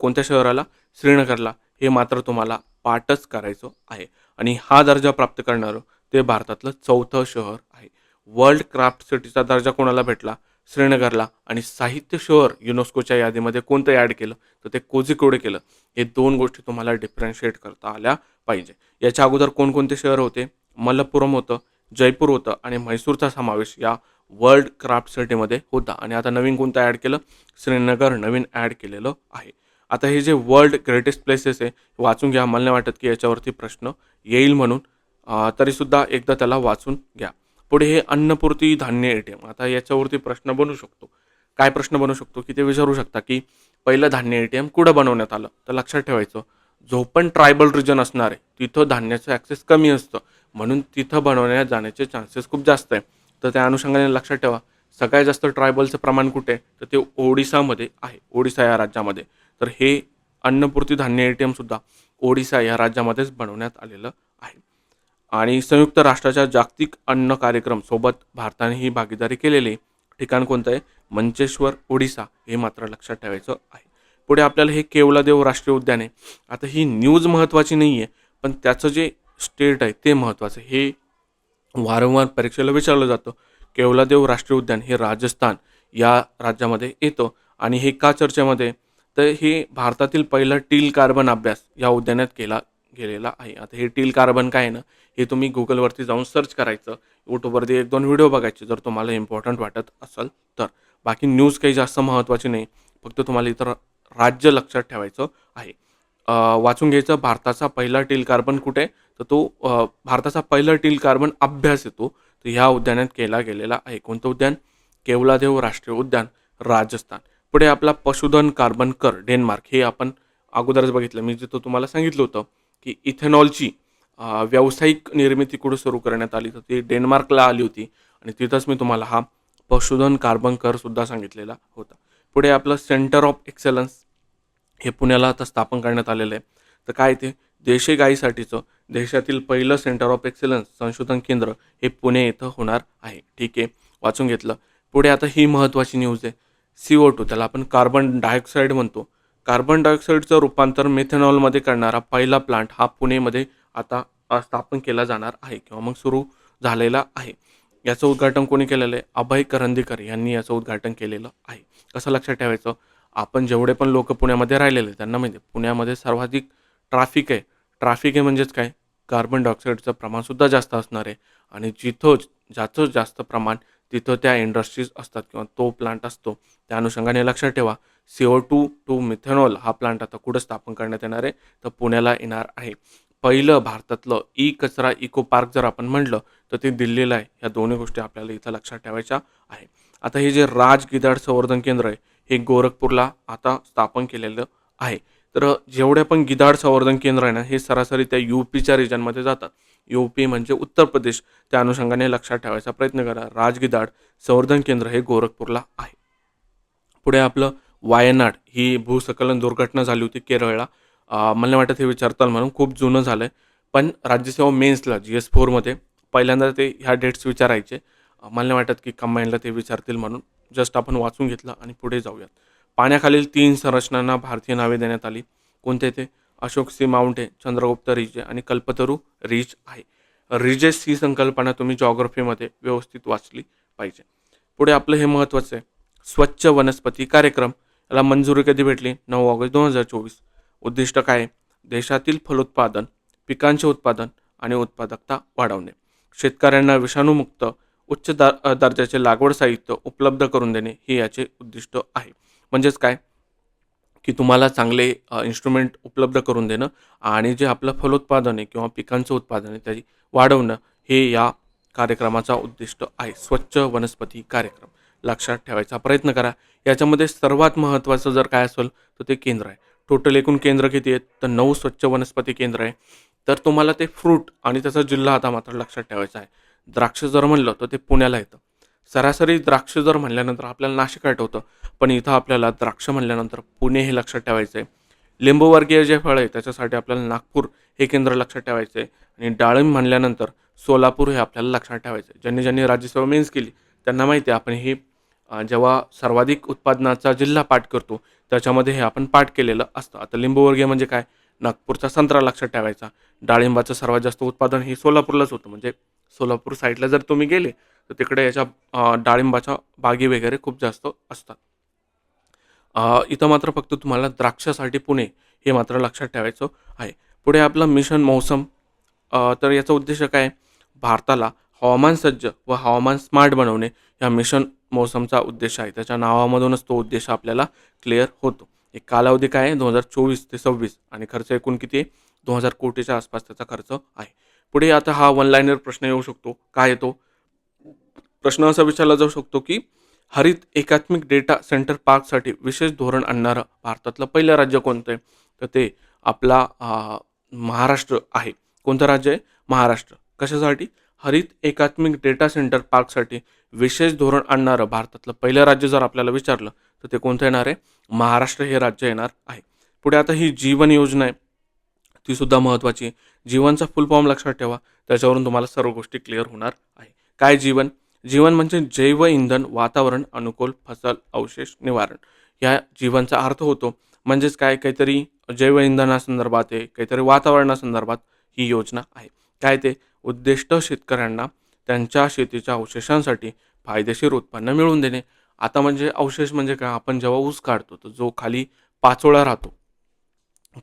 Speaker 1: कोणत्या शहराला? श्रीनगरला. हे मात्र तुम्हाला पाठच करायचं आहे. आणि हा दर्जा प्राप्त करणारं ते भारतातलं 4थं शहर आहे. वर्ल्ड क्राफ्ट सिटीचा दर्जा कोणाला भेटला? श्रीनगरला. आणि साहित्य शहर युनेस्कोच्या यादीमध्ये कोणतं ॲड केलं तर ते कोझिकोडे केलं. हे 2 गोष्टी तुम्हाला डिफरन्शिएट करता आल्या पाहिजे. याच्या अगोदर कोणकोणते शहर होते? मलप्पुरम होतं, जयपूर होतं आणि म्हैसूरचा समावेश या वर्ल्ड क्राफ्ट सिटीमध्ये होता. आणि आता नवीन कोणतं ॲड केलं? श्रीनगर नवीन ॲड केलेलं आहे. आता हे जे वर्ल्ड ग्रेटेस्ट प्लेसेस आहे वाचून घ्या. मला नाही वाटत की याच्यावरती प्रश्न येईल म्हणून, तरीसुद्धा एकदा त्याला वाचून घ्या. पुढे हे अन्नपूर्ती धान्य ATM. आता याच्यावरती प्रश्न बनू शकतो. काय प्रश्न बनू शकतो की ते विचारू शकता की पहिलं धान्य ATM कुठं बनवण्यात आलं? तर लक्षात ठेवायचं, जो पण ट्रायबल रिजन असणार आहे तिथं धान्याचं ॲक्सेस कमी असतं, म्हणून तिथं बनवण्यात जाण्याचे चान्सेस खूप जास्त आहे. तर त्या अनुषंगाने लक्षात ठेवा, सगळ्यात जास्त ट्रायबलचं प्रमाण कुठे आहे तर ते ओडिसामध्ये आहे, ओडिसा या राज्यामध्ये. तर हे अन्नपूर्ती धान्य ATM सुद्धा ओडिसा या राज्यामध्येच बनवण्यात आलेलं आहे. आणि संयुक्त राष्ट्राच्या जागतिक अन्न कार्यक्रम सोबत भारताने ही भागीदारी केलेली ठिकाण कोणतं आहे? मंचेश्वर, ओडिसा. हे मात्र लक्षात ठेवायचं आहे. पुढे आपल्याला हे केवलादेव राष्ट्रीय उद्यान आहे. आता ही न्यूज महत्त्वाची नाही आहे, पण त्याचं जे स्टेट आहे ते महत्त्वाचं. हे वारंवार परीक्षेला विचारलं जातं. केवलादेव राष्ट्रीय उद्यान हे राजस्थान या राज्यामध्ये येतं. आणि हे का चर्चेमध्ये? तर हे भारतातील पहिला टील कार्बन अभ्यास या उद्यानात केला गेलेला आहे. आता हे टील कार्बन काय आहे ना, हे तुम्ही गुगलवरती जाऊन सर्च करायचं. यूट्यूबवरती 1-2 व्हिडिओ बघायचे जर तुम्हाला इम्पॉर्टंट वाटत असेल तर. बाकी न्यूज काही जास्त महत्त्वाची नाही, फक्त तुम्हाला इतर राज्य लक्षात ठेवायचं आहे. वाचून घ्यायचं. भारताचा पहिला टील कार्बन कुठे? तर तो भारताचा पहिला टील कार्बन अभ्यास येतो तर ह्या उद्यानात केला गेलेला आहे. कोणतं उद्यान? केवलादेव राष्ट्रीय उद्यान, राजस्थान. पुढे आपला पशुधन कार्बन कर, डेन्मार्क. हे आपण अगोदरच बघितलं. मी जिथं तुम्हाला सांगितलं होतं की इथेनॉलची व्यावसायिक निर्मिती कुठं सुरू करण्यात आली तर ती डेन्मार्कला आली होती. आणि तिथंच मी तुम्हाला हा पशुधन कार्बन कर सुद्धा सांगितलेला होता. पुढे आपलं सेंटर ऑफ एक्सलन्स हे पुण्याला आता स्थापन करण्यात आलेलं आहे. तर काय ते? देशी गाईसाठीचं देशातील पहिलं सेंटर ऑफ एक्सलन्स संशोधन केंद्र हे पुणे येथं होणार आहे. ठीक आहे, वाचून घेतलं. पुढे आता ही महत्त्वाची न्यूज आहे. CO2 त्याला आपण कार्बन डायऑक्साईड म्हणतो. कार्बन डायऑक्साईडचं रूपांतर मेथेनॉलमध्ये करणारा पहिला प्लांट हा पुणेमध्ये आता स्थापन केला जाणार आहे किंवा मग सुरू झालेला आहे. याचं उद्घाटन कोणी केलेलं आहे? अभय करंदीकर यांनी याचं उद्घाटन केलेलं आहे. कसं लक्षात ठेवायचं? आपण जेवढे पण लोक पुण्यामध्ये राहिलेले त्यांना माहिती आहे पुण्यामध्ये सर्वाधिक ट्रॅफिक आहे. ट्रॅफिक आहे म्हणजेच काय? कार्बन डायऑक्साईडचं प्रमाणसुद्धा जास्त असणार आहे. आणि जिथं ज्याचं जास्त प्रमाण तिथं त्या इंडस्ट्रीज असतात किंवा तो प्लांट असतो. त्या अनुषंगाने लक्षात ठेवा, CO2 टू मिथेनॉल हा प्लांट आता कुठं स्थापन करण्यात येणार आहे? तर पुण्याला येणार आहे. पहिलं भारतातलं कचरा इको पार्क जर आपण म्हटलं तर ते दिल्लीला आहे. ह्या दोन्ही गोष्टी आपल्याला इथं लक्षात ठेवायच्या आहे. आता हे जे गिधाड संवर्धन केंद्र आहे हे गोरखपूरला आता स्थापन केलेलं आहे. तर जेवढे पण गिधाड संवर्धन केंद्र आहे ना, हे सरासरी त्या UPच्या रिजनमध्ये जातात. UP म्हणजे उत्तर प्रदेश. त्या अनुषंगाने लक्षात ठेवायचा प्रयत्न करा. राजगिधाड संवर्धन केंद्र हे गोरखपूरला आहे. पुढे आपलं वायनाड ही भूस्खलन दुर्घटना झाली होती केरळला. मला नाही वाटत हे विचारताल म्हणून, खूप जुनं झालं आहे. पण राज्यसेवा मेन्सला GS4मध्ये पहिल्यांदा ते ह्या डेट्स विचारायचे. मला नाही वाटत की कंबाईनला ते विचारतील म्हणून जस्ट आपण वाचून घेतलं आणि पुढे जाऊयात. पाण्याखालील 3 संरचनांना भारतीय नावे देण्यात आली. कोणते ते? Ashok sea mountain, Chandragupta ridge आणि कल्पतरू रिज आहे. रिजेस ही संकल्पना तुम्ही जॉग्राफीमध्ये व्यवस्थित वाचली पाहिजे. पुढे आपलं हे महत्त्वाचं आहे, स्वच्छ वनस्पती कार्यक्रम. याला मंजुरी कधी भेटली? 9 ऑगस्ट 2024. उद्दिष्ट काय आहे? देशातील फलोत्पादन, पिकांचे उत्पादन आणि उत्पादकता वाढवणे. शेतकऱ्यांना विषाणूमुक्त उच्च दर्जाचे लागवड साहित्य उपलब्ध करून देणे हे याचे उद्दिष्ट आहे. म्हणजेच काय की तुम्हाला चांगले इन्स्ट्रुमेंट उपलब्ध करून देणं आणि जे आपलं फलोत्पादन आहे किंवा पिकांचं उत्पादन आहे त्याची वाढवणं हे या कार्यक्रमाचा उद्दिष्ट आहे. स्वच्छ वनस्पती कार्यक्रम लक्षात ठेवायचा प्रयत्न करा. याच्यामध्ये सर्वात महत्त्वाचं जर काय असेल तर ते केंद्र आहे. टोटल एकूण केंद्र किती आहेत? तर 9 स्वच्छ वनस्पती केंद्र आहे. तर तुम्हाला ते फ्रूट आणि त्याचा जिल्हा आता मात्र लक्षात ठेवायचा आहे. द्राक्ष जर म्हणलं तर ते पुण्याला येतं. सरासरी द्राक्ष जर म्हणल्यानंतर आपल्याला नाशिक आठवतं, पण इथं आपल्याला द्राक्ष म्हणल्यानंतर पुणे हे लक्षात ठेवायचं आहे. लिंबूवर्गीय जे फळ आहे त्याच्यासाठी आपल्याला नागपूर हे केंद्र लक्षात ठेवायचं आहे आणि डाळिंब म्हणल्यानंतर सोलापूर हे आपल्याला लक्षात ठेवायचं आहे. ज्यांनी ज्यांनी राज्यसेवा मेन्स केली त्यांना माहिती आहे आपण हे जेव्हा सर्वाधिक उत्पादनाचा जिल्हा पाठ करतो त्याच्यामध्ये हे आपण पाठ केलेलं असतं. आता लिंबूवर्गीय म्हणजे काय? नागपूरचा संत्रा लक्षात ठेवायचा. डाळिंबाचं सर्वात जास्त उत्पादन हे सोलापूरलाच होतं. म्हणजे सोलापूर साईडला जर तुम्ही गेले तर तिकडे याच्या डाळिंबाच्या बागी वगैरे खूप जास्त असतात. इथं मात्र फक्त तुम्हाला द्राक्षासाठी पुणे हे मात्र लक्षात ठेवायचं आहे. पुढे आपलं मिशन मौसम. तर याचा उद्देश काय आहे? भारताला हवामान सज्ज व हवामान स्मार्ट बनवणे या मिशन मौसमचा उद्देश आहे. त्याच्या नावामधूनच तो उद्देश आपल्याला क्लिअर होतो. एक कालावधी काय आहे? 2024 ते 26 आणि खर्च एकूण किती आहे? 2000 कोटीच्या आसपास त्याचा खर्च आहे. पुढे आता हा वन लाईनर प्रश्न येऊ शकतो. काय येतो? प्रश्न असा विचारला जाऊ शकतो की हरित एकात्मिक डेटा सेंटर पार्कसाठी विशेष धोरण आणणारं भारतातलं पहिलं राज्य कोणतं आहे? तर ते आपला महाराष्ट्र आहे. कोणतं राज्य आहे? महाराष्ट्र. कशासाठी? हरित एकात्मिक डेटा सेंटर पार्कसाठी विशेष धोरण आणणारं भारतातलं पहिलं राज्य जर आपल्याला विचारलं तर ते कोणतं येणार आहे? महाराष्ट्र हे राज्य येणार आहे. पुढे आता ही जीवन योजना आहे ती सुद्धा महत्त्वाची आहे. जीवनचा फुल फॉर्म लक्षात ठेवा. त्याच्यावरून तुम्हाला सर्व गोष्टी क्लिअर होणार आहे. काय जीवन? जीवन म्हणजे जैव इंधन वातावरण अनुकूल फसल अवशेष निवारण. या जीवनचा अर्थ होतो. म्हणजेच काय? काहीतरी जैव इंधनासंदर्भात आहे, काहीतरी वातावरणासंदर्भात ही योजना आहे. काय ते? उद्दिष्ट शेतकऱ्यांना त्यांच्या शेतीच्या अवशेषांसाठी फायदेशीर उत्पन्न मिळवून देणे. आता म्हणजे अवशेष म्हणजे काय? आपण जेव्हा ऊस काढतो तर जो खाली पाचोळा राहतो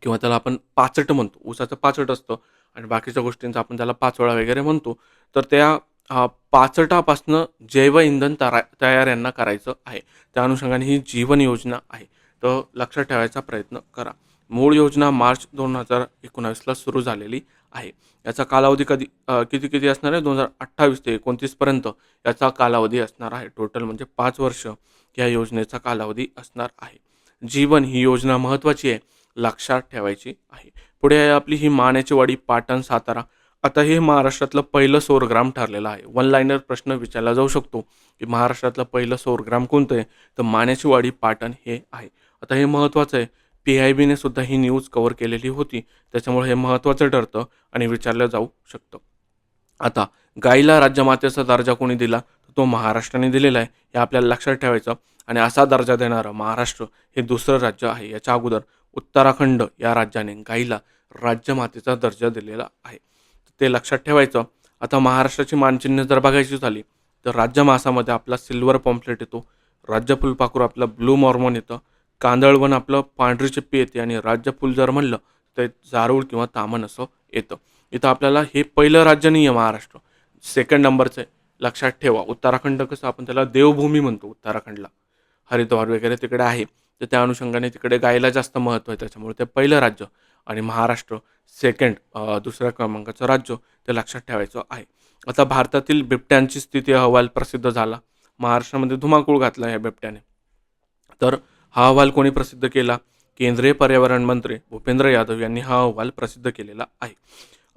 Speaker 1: किंवा त्याला आपण पाचट म्हणतो. ऊसाचं पाचट असतं आणि बाकीच्या गोष्टींचा आपण त्याला पाचोळा वगैरे म्हणतो. तर त्या पाचटापासनं जैव इंधन तयार यांना करायचं आहे. त्या अनुषंगाने ही जीवन योजना आहे. तर लक्षात ठेवायचा प्रयत्न करा. मूळ योजना मार्च 2019ला सुरू झालेली आहे. याचा कालावधी किती किती असणार आहे? 2028 ते 29 पर्यंत याचा कालावधी असणार आहे. टोटल म्हणजे 5 वर्ष या योजनेचा कालावधी असणार आहे. जीवन ही योजना महत्त्वाची आहे, लक्षात ठेवायची आहे. पुढे आहे आपली ही माण्याची वाडी, पाटण, सातारा. आता हे महाराष्ट्रातलं पहिलं सौरग्राम ठरलेलं आहे. वन लाईनर प्रश्न विचारला जाऊ शकतो की महाराष्ट्रातलं पहिलं सौरग्राम कोणतं आहे? तर माण्याची वाडी, पाटण हे आहे. आता हे महत्त्वाचं आहे. PIBने सुद्धा ही न्यूज कव्हर केलेली होती. त्याच्यामुळे हे महत्त्वाचं ठरतं आणि विचारलं जाऊ शकतं. आता गाईला राज्यमातेचा दर्जा कोणी दिला? तर तो महाराष्ट्राने दिलेला आहे. हे आपल्याला लक्षात ठेवायचं आणि असा दर्जा देणारं महाराष्ट्र हे दुसरं राज्य आहे. याच्या अगोदर उत्तराखंड या राज्याने गाईला राज्यमातेचा दर्जा दिलेला आहे. ते लक्षात ठेवायचं. आता महाराष्ट्राची मानचिन्ह जर बघायची झाली तर राज्य मासामध्ये आपला सिल्वर पॉम्पलेट येतो, राज्य फुलपाखरू आपलं ब्लू मॉर्मोन येतं, कांदळवन आपलं पांढरी चिप्पी येते आणि राज्य फुल जर म्हणलं तर जारूळ किंवा तामन असं येतं. इथं आपल्याला हे पहिलं राज्य नाही आहे महाराष्ट्र, सेकंड नंबरचं आहे. लक्षात ठेवा. उत्तराखंड कसं आपण त्याला देवभूमी म्हणतो. उत्तराखंडला हरिद्वार वगैरे तिकडे आहे, तर त्या अनुषंगाने तिकडे गायला जास्त महत्त्व आहे. त्याच्यामुळे ते पहिलं राज्य आणि महाराष्ट्र सेकंड दुसऱ्या क्रमांकाचं राज्य ते लक्षात ठेवायचं आहे. आता भारतातील बिबट्यांची स्थिती अहवाल प्रसिद्ध झाला. महाराष्ट्रामध्ये धुमाकूळ घातला या बिबट्याने. तर हा अहवाल कोणी प्रसिद्ध केला? केंद्रीय पर्यावरण मंत्री भूपेंद्र यादव यांनी हा अहवाल प्रसिद्ध केलेला आहे.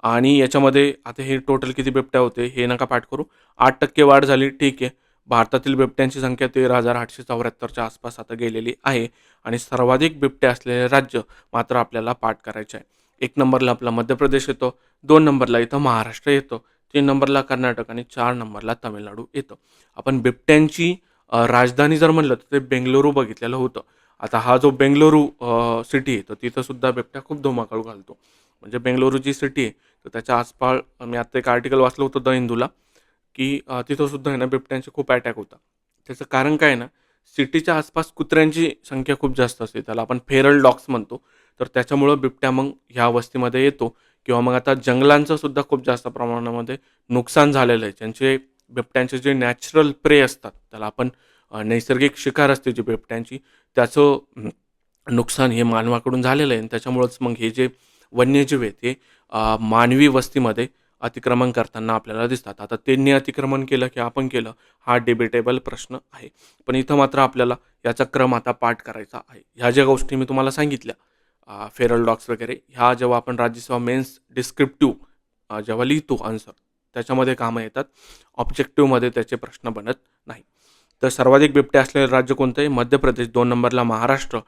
Speaker 1: आणि याच्यामध्ये आता हे टोटल किती बिबट्या होते हे नका पाठ करू. 8% वाढ झाली, ठीक आहे. भारतातील बिबट्यांची संख्या 13,874च्या आसपास आता गेलेली आहे आणि सर्वाधिक बिबट्या असलेले राज्य मात्र आपल्याला पाठ करायचे आहे. 1 नंबरला आपला मध्य प्रदेश येतो, 2 नंबरला इथं महाराष्ट्र येतं, 3 नंबरला कर्नाटक आणि 4 नंबरला तामिळनाडू येतं. आपण बिबट्यांची राजधानी जर म्हणलं तर ते बेंगलुरू बघितलेलं होतं. आता हा जो बेंगलुरू सिटी आहे, तर तिथं सुद्धा बिबट्या खूप धुमाकूळ घालतो. म्हणजे बेंगलुरू जी सिटी आहे, तर त्याच्या आसपास मी आता एक आर्टिकल वाचलं होतं द हिंदूला, की तिथं सुद्धा आहे ना बिबट्यांचे खूप अटॅक होतात. त्याचं कारण काय आहे ना, सिटीच्या आसपास कुत्र्यांची संख्या खूप जास्त असते. त्याला आपण फेरल डॉग्स म्हणतो. तर त्याच्यामुळं बिबट्या मग ह्या वस्तीमध्ये येतो किंवा मग आता जंगलांचं सुद्धा खूप जास्त प्रमाणामध्ये नुकसान झालेलं आहे. ज्यांचे बिबट्यांचे जे नॅचरल प्रे असतात, त्याला आपण नैसर्गिक शिकार असते जी बिबट्यांची, त्याचं नुकसान हे मानवाकडून झालेलं आहे आणि त्याच्यामुळंच मग हे जे वन्यजीव आहेत हे मानवी वस्तीमध्ये अतिक्रमण करताना आपल्याला दिसतात. आता त्यांनी अतिक्रमण केलं की आपण केलं हा डिबेटेबल प्रश्न आहे. पण इथं मात्र आपल्याला याचा क्रम आता पाठ करायचा आहे. ह्या ज्या गोष्टी मी तुम्हाला सांगितल्या फेरल डॉग्स वगैरे ह्या जेव्हा आपण राज्यसेवा मेन्स डिस्क्रिप्टिव्ह जेव्हा लिहितो आन्सर त्याच्यामध्ये कामं येतात. ऑब्जेक्टिव्हमध्ये त्याचे प्रश्न बनत नाही. तर सर्वाधिक बिबटे असलेले राज्य कोणतं आहे? मध्य प्रदेश, 2 नंबरला महाराष्ट्र,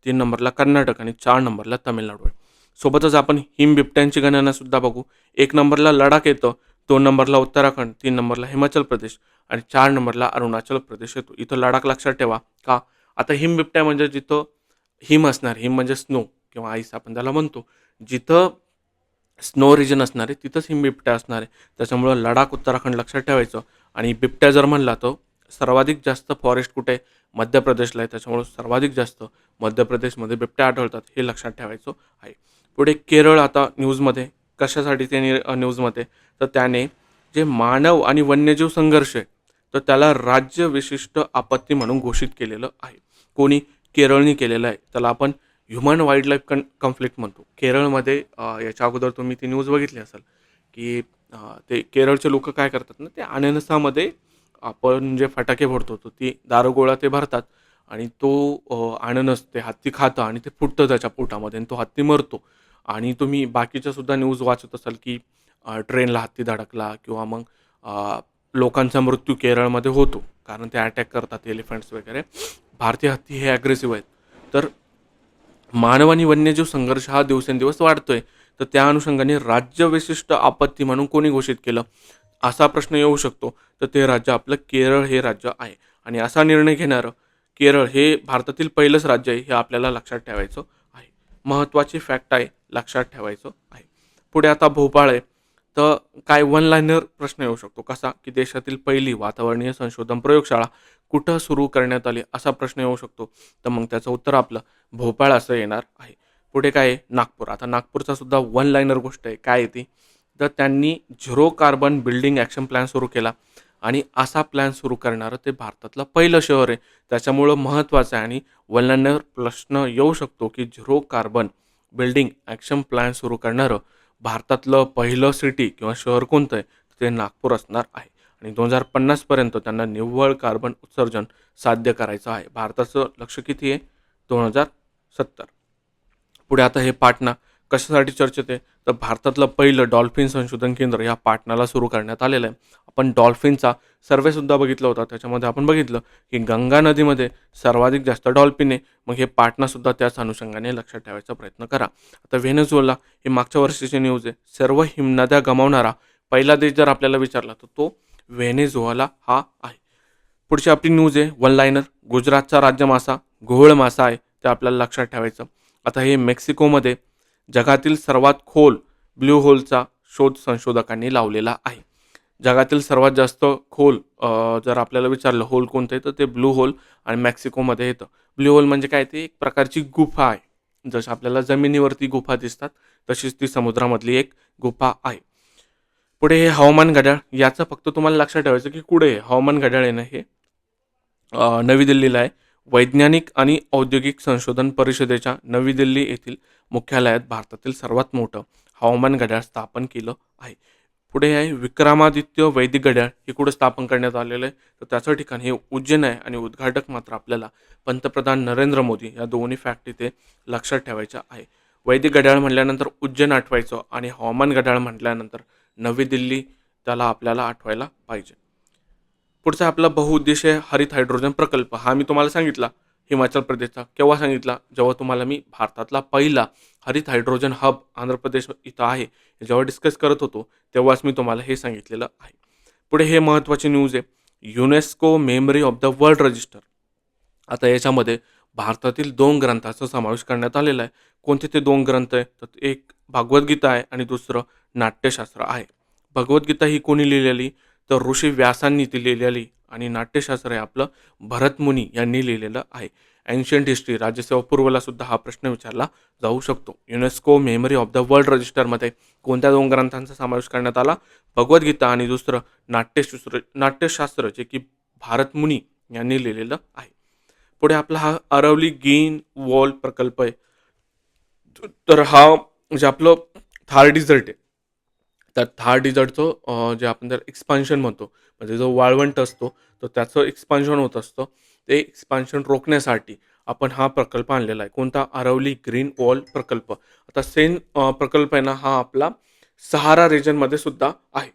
Speaker 1: 3 नंबरला कर्नाटक आणि 4 नंबरला तामिळनाडू आहे. सोबतच आपण हिमबिबट्यांची गणनासुद्धा बघू. 1 नंबरला लडाख येतं, 2 नंबरला उत्तराखंड, 3 नंबरला हिमाचल प्रदेश आणि 4 नंबरला अरुणाचल प्रदेश येतो. इथं लडाख लक्षात ठेवा. का? आता हिमबिबट्या म्हणजे जिथं हिम असणार, हिम म्हणजे स्नो किंवा आईस आपण त्याला म्हणतो. जिथं स्नो रिजन असणार आहे, तिथंच हिमबिबट्या असणार आहे. त्याच्यामुळं लडाख, उत्तराखंड लक्षात ठेवायचं आणि बिबट्या जर म्हणला तर सर्वाधिक जास्त फॉरेस्ट कुठे आहे? मध्य प्रदेशला आहे. त्याच्यामुळं सर्वाधिक जास्त मध्य प्रदेशमध्ये बिबट्या आढळतात हे लक्षात ठेवायचं आहे. पुढे केरळ आता न्यूजमध्ये कशासाठी ते न्यूजमध्ये तर त्याने जे मानव आणि वन्यजीव संघर्ष आहे, तर त्याला राज्य विशिष्ट आपत्ती म्हणून घोषित केलेलं आहे. कोणी? केरळने केलेलं आहे. त्याला आपण ह्युमन वाईल्ड लाईफ कॉन्फ्लिक्ट म्हणतो. केरळमध्ये याच्या अगोदर तुम्ही ती न्यूज बघितली असेल, की ते केरळचे लोकं काय करतात ना, ते अननसामध्ये आपण जे फटाके फोडतो, तो ती दारूगोळा ते भरतात आणि तो अननस ते हत्ती खातं आणि ते फुटतं त्याच्या पोटामध्ये आणि तो हत्ती मरतो. आणि तुम्ही बाकीच्या सुद्धा न्यूज वाचत असाल, की ट्रेनला हत्ती धडकला किंवा मग लोकांचा मृत्यू केरळमध्ये होतो. कारण ते अटॅक करतात एलिफंट्स वगैरे. भारतीय हत्ती हे ॲग्रेसिव्ह आहेत. तर मानव आणि वन्यजीव संघर्ष हा दिवसेंदिवस वाढतोय. तर त्या अनुषंगाने राज्यविशिष्ट आपत्ती म्हणून कोणी घोषित केलं? असा प्रश्न येऊ शकतो. तर ते राज्य आपलं केरळ हे राज्य आहे. आणि असा निर्णय घेणारं केरळ हे भारतातील पहिलंच राज्य आहे हे आपल्याला लक्षात ठेवायचं आहे. महत्त्वाची फॅक्ट आहे, लक्षात ठेवायचं आहे. पुढे आता भोपाळ आहे. तर काय वन लाईनर प्रश्न येऊ शकतो. कसा? की देशातील पहिली वातावरणीय संशोधन प्रयोगशाळा कुठं सुरू करण्यात आली? असा प्रश्न येऊ शकतो. तर मग त्याचं उत्तर आपलं भोपाळ असं येणार आहे. पुढे काय आहे? नागपूर. आता नागपूरचा सुद्धा वन लाईनर गोष्ट आहे. काय आहे ती? तर त्यांनी zero carbon building action plan सुरू केला आणि असा प्लॅन सुरू करणारं ते भारतातलं पहिलं शहर आहे. त्याच्यामुळं महत्त्वाचं आहे आणि वन लाईनर प्रश्न येऊ शकतो, की zero carbon building action plan सुरू करणारं भारतातलं पहिलं सिटी किंवा शहर कोणतं आहे? ते नागपूर असणार आहे. आणि 2050 पर्यंत त्यांना निव्वळ कार्बन उत्सर्जन साध्य करायचं आहे. भारताचं लक्ष्य किती आहे? 2070. पुढे आता हे पाटणा कशासाठी चर्चेत आहे? तर भारतातलं पहिलं डॉल्फिन संशोधन केंद्र या पाटणाला सुरू करण्यात आलेलं आहे. आपण डॉल्फिनचा सर्व्हेसुद्धा बघितला होता. त्याच्यामध्ये आपण बघितलं की गंगा नदीमध्ये सर्वाधिक जास्त डॉल्फिन आहे. मग हे पाटणासुद्धा त्याच अनुषंगाने लक्षात ठेवायचा प्रयत्न करा. आता व्हेनेझुएला हे मागच्या वर्षीची न्यूज आहे. सर्व हिमनद्या गमावणारा पहिला देश जर आपल्याला विचारला तर तो व्हेनेझुएला हा आहे. पुढची आपली न्यूज आहे वन लाईनर. गुजरातचा राज्यमासा घोळ मासा आहे. ते आपल्याला लक्षात ठेवायचं. आता हे मेक्सिकोमध्ये जगातील सर्वात खोल ब्ल्यू होलचा शोध संशोधकांनी लावलेला आहे. जगातील सर्वात जास्त खोल जर आपल्याला विचारलं होल कोणतं आहे तर ते ब्लू होल आणि मेक्सिकोमध्ये येतं. ब्लू होल म्हणजे काय? ते एक प्रकारची गुफा आहे. जसं आपल्याला जमिनीवरती गुफा दिसतात तशीच ती समुद्रामधली एक गुफा आहे. पुढे हे हवामान घड्याळ. याचं फक्त तुम्हाला लक्षात ठेवायचं की कुठे आहे हवामान घड्याळ आहे ना हे नवी दिल्लीला आहे. वैज्ञानिक आणि औद्योगिक संशोधन परिषदेच्या नवी दिल्ली येथील मुख्यालयात भारतातील सर्वात मोठं हवामान घड्याळ स्थापन केलं आहे. पुढे आहे विक्रमादित्य वैदिक घड्याळ. हे कुठं स्थापन करण्यात आलेलं आहे? तर त्याचं ठिकाण हे उज्जैन आहे आणि उद्घाटक मात्र आपल्याला पंतप्रधान नरेंद्र मोदी या दोन्ही फॅक्ट इथे लक्षात ठेवायच्या आहे. वैदिक घड्याळ म्हटल्यानंतर उज्जैन आठवायचं आणि हवामान घड्याळ म्हटल्यानंतर नवी दिल्ली त्याला आपल्याला आठवायला पाहिजे. पुढचा आपला बहुउद्देशीय हरित हायड्रोजन प्रकल्प. हा मी तुम्हाला सांगितला हिमाचल प्रदेशचा केव्हा सांगितला, जेव्हा तुम्हाला मी भारतातला पहिला हरित हायड्रोजन हब आंध्र प्रदेश इथं आहे हे जेव्हा डिस्कस करत होतो, तेव्हाच मी तुम्हाला हे सांगितलेलं आहे. पुढे हे महत्त्वाची न्यूज आहे. UNESCO memory of the world register. आता याच्यामध्ये भारतातील 2 ग्रंथाचा समावेश करण्यात आलेला आहे. कोणते ते 2 ग्रंथ आहे? तर एक भागवद्गीता आहे आणि दुसरं नाट्यशास्त्र आहे. भगवद्गीता ही कोणी लिहिलेली? तर ऋषी व्यासांनी ती लिहिलेली आणि नाट्यशास्त्र आहे आपलं भरतमुनी यांनी लिहिलेलं आहे. एन्शियंट हिस्ट्री राज्यसेवा पूर्वला सुद्धा हा प्रश्न विचारला जाऊ शकतो. UNESCO memory of the world रजिस्टरमध्ये कोणत्या 2 ग्रंथांचा समावेश करण्यात आला? भगवद्गीता आणि दुसरं नाट्यशास्त्र जे की भारतमुनी यांनी लिहिलेलं आहे. पुढे आपला हा अरवली ग्रीन वॉल प्रकल्प आहे. तर हा म्हणजे आपलं थार डिझर्ट आहे. तर थार डिझर्टचं जे आपण त्याला एक्सपान्शन म्हणतो, म्हणजे जो वाळवंट असतो, तर त्याचं एक्सपान्शन होत असतं. ते एक्सपान्शन रोखण्यासाठी आपण हा प्रकल्प आणलेला आहे. कोणता? अरवली ग्रीन वॉल प्रकल्प. आता सेम प्रकल्प आहे ना, हा आपला सहारा रिजनमध्ये सुद्धा आहे.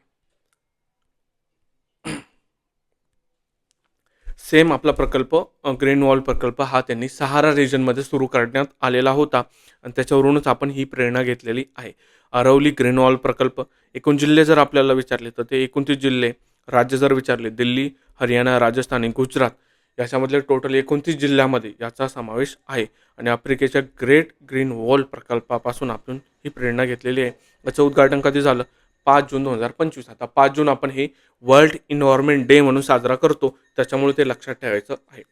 Speaker 1: सेम आपला प्रकल्प ग्रीन वॉल प्रकल्प हा त्यांनी सहारा रिजनमध्ये सुरू करण्यात आलेला होता आणि त्याच्यावरूनच आपण ही प्रेरणा घेतलेली आहे. अरवली ग्रीन वॉल प्रकल्प. एकूण जिल्हे जर आपल्याला विचारले तर ते 29 जिल्हे, राज्य जर विचारले दिल्ली, हरियाणा, राजस्थान आणि गुजरात याच्यामधले टोटल 29 जिल्ह्यामध्ये याचा समावेश आहे आणि आफ्रिकेच्या ग्रेट ग्रीन वॉल प्रकल्पापासून आपण ही प्रेरणा घेतलेली आहे. याचं उद्घाटन कधी झालं? 5 जून 2025. आता 5 जून आपण हे वर्ल्ड इन्व्हायरमेंट डे म्हणून साजरा करतो, त्याच्यामुळे ते लक्षात ठेवायचं आहे.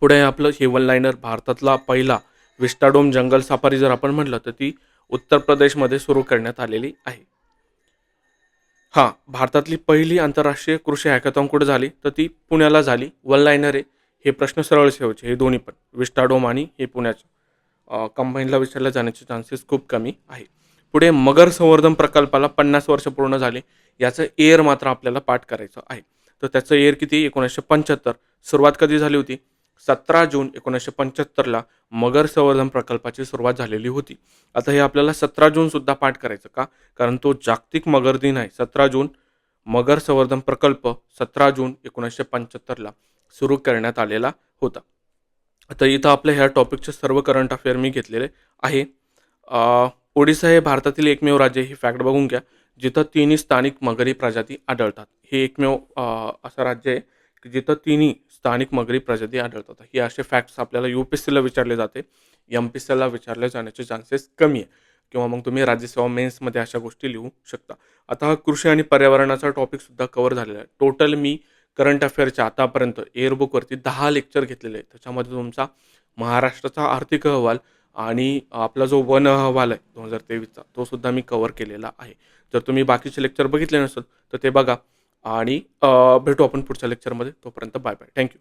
Speaker 1: पुढे आपलं हेवन लाईनर. भारतातला पहिला विस्टाडोम जंगल सफारी जर आपण म्हटलं तर ती उत्तर प्रदेशमध्ये सुरू करण्यात आलेली आहे. हां, भारतातली पहिली आंतरराष्ट्रीय कृषी हॅकॅथॉन कुठे झाली? तर ती पुण्याला झाली. वन लाईनर आहे. हे प्रश्न सरळ ठेवायचे हे दोन्ही पण. विस्टाडोम आणि हे पुण्याचं. कंबाईनला विचारले जाण्याचे चान्सेस खूप कमी आहे. पुढे मगर संवर्धन प्रकल्पाला 50 वर्ष पूर्ण झाले. याचं एअर मात्र आपल्याला पाठ करायचं आहे. तर त्याचं एअर किती? 1975. सुरुवात कधी झाली होती? 17 जून 1975ला मगर संवर्धन प्रकल्पाची सुरुवात झालेली होती. आता हे आपल्याला 17 जूनसुद्धा पाठ करायचं का? कारण तो जागतिक मगर दिन आहे. 17 जून मगर संवर्धन प्रकल्प 17 जून 1975ला सुरू करण्यात आलेला होता. आता इथं आपल्या ह्या टॉपिकचे सर्व करंट अफेअर मी घेतलेले आहे. ओडिशा हे भारतातील एकमेव राज्य, ही फॅक्ट बघून घ्या, जिथं तिन्ही स्थानिक मगरी प्रजाती आढळतात. हे एकमेव असं राज्य आहे की जिथं तिन्ही स्थानिक मगरी प्रजाती आढळतात. हे असे फॅक्ट्स आपल्याला UPSCला विचारले जाते. MPSCला विचारले जाण्याचे चान्सेस कमी आहे किंवा मग तुम्ही राज्यसेवा मेन्समध्ये अशा गोष्टी लिहू शकता. आता हा कृषी आणि पर्यावरणाचा टॉपिकसुद्धा कव्हर झालेला आहे. टोटल मी करंट अफेअरच्या आतापर्यंत एअरबुकवरती 10 लेक्चर घेतलेले आहेत. त्याच्यामध्ये तुमचा महाराष्ट्राचा आर्थिक अहवाल आणि आपला जो वन अहवाल आहे 2023चा, तो सुद्धा मी कव्हर केलेला आहे. जर तुम्ही बाकीचे लेक्चर बघितले नसेल तर ते बघा आणि भेटू आपण पुढच्या लेक्चरमध्ये. तोपर्यंत बाय बाय. थँक्यू.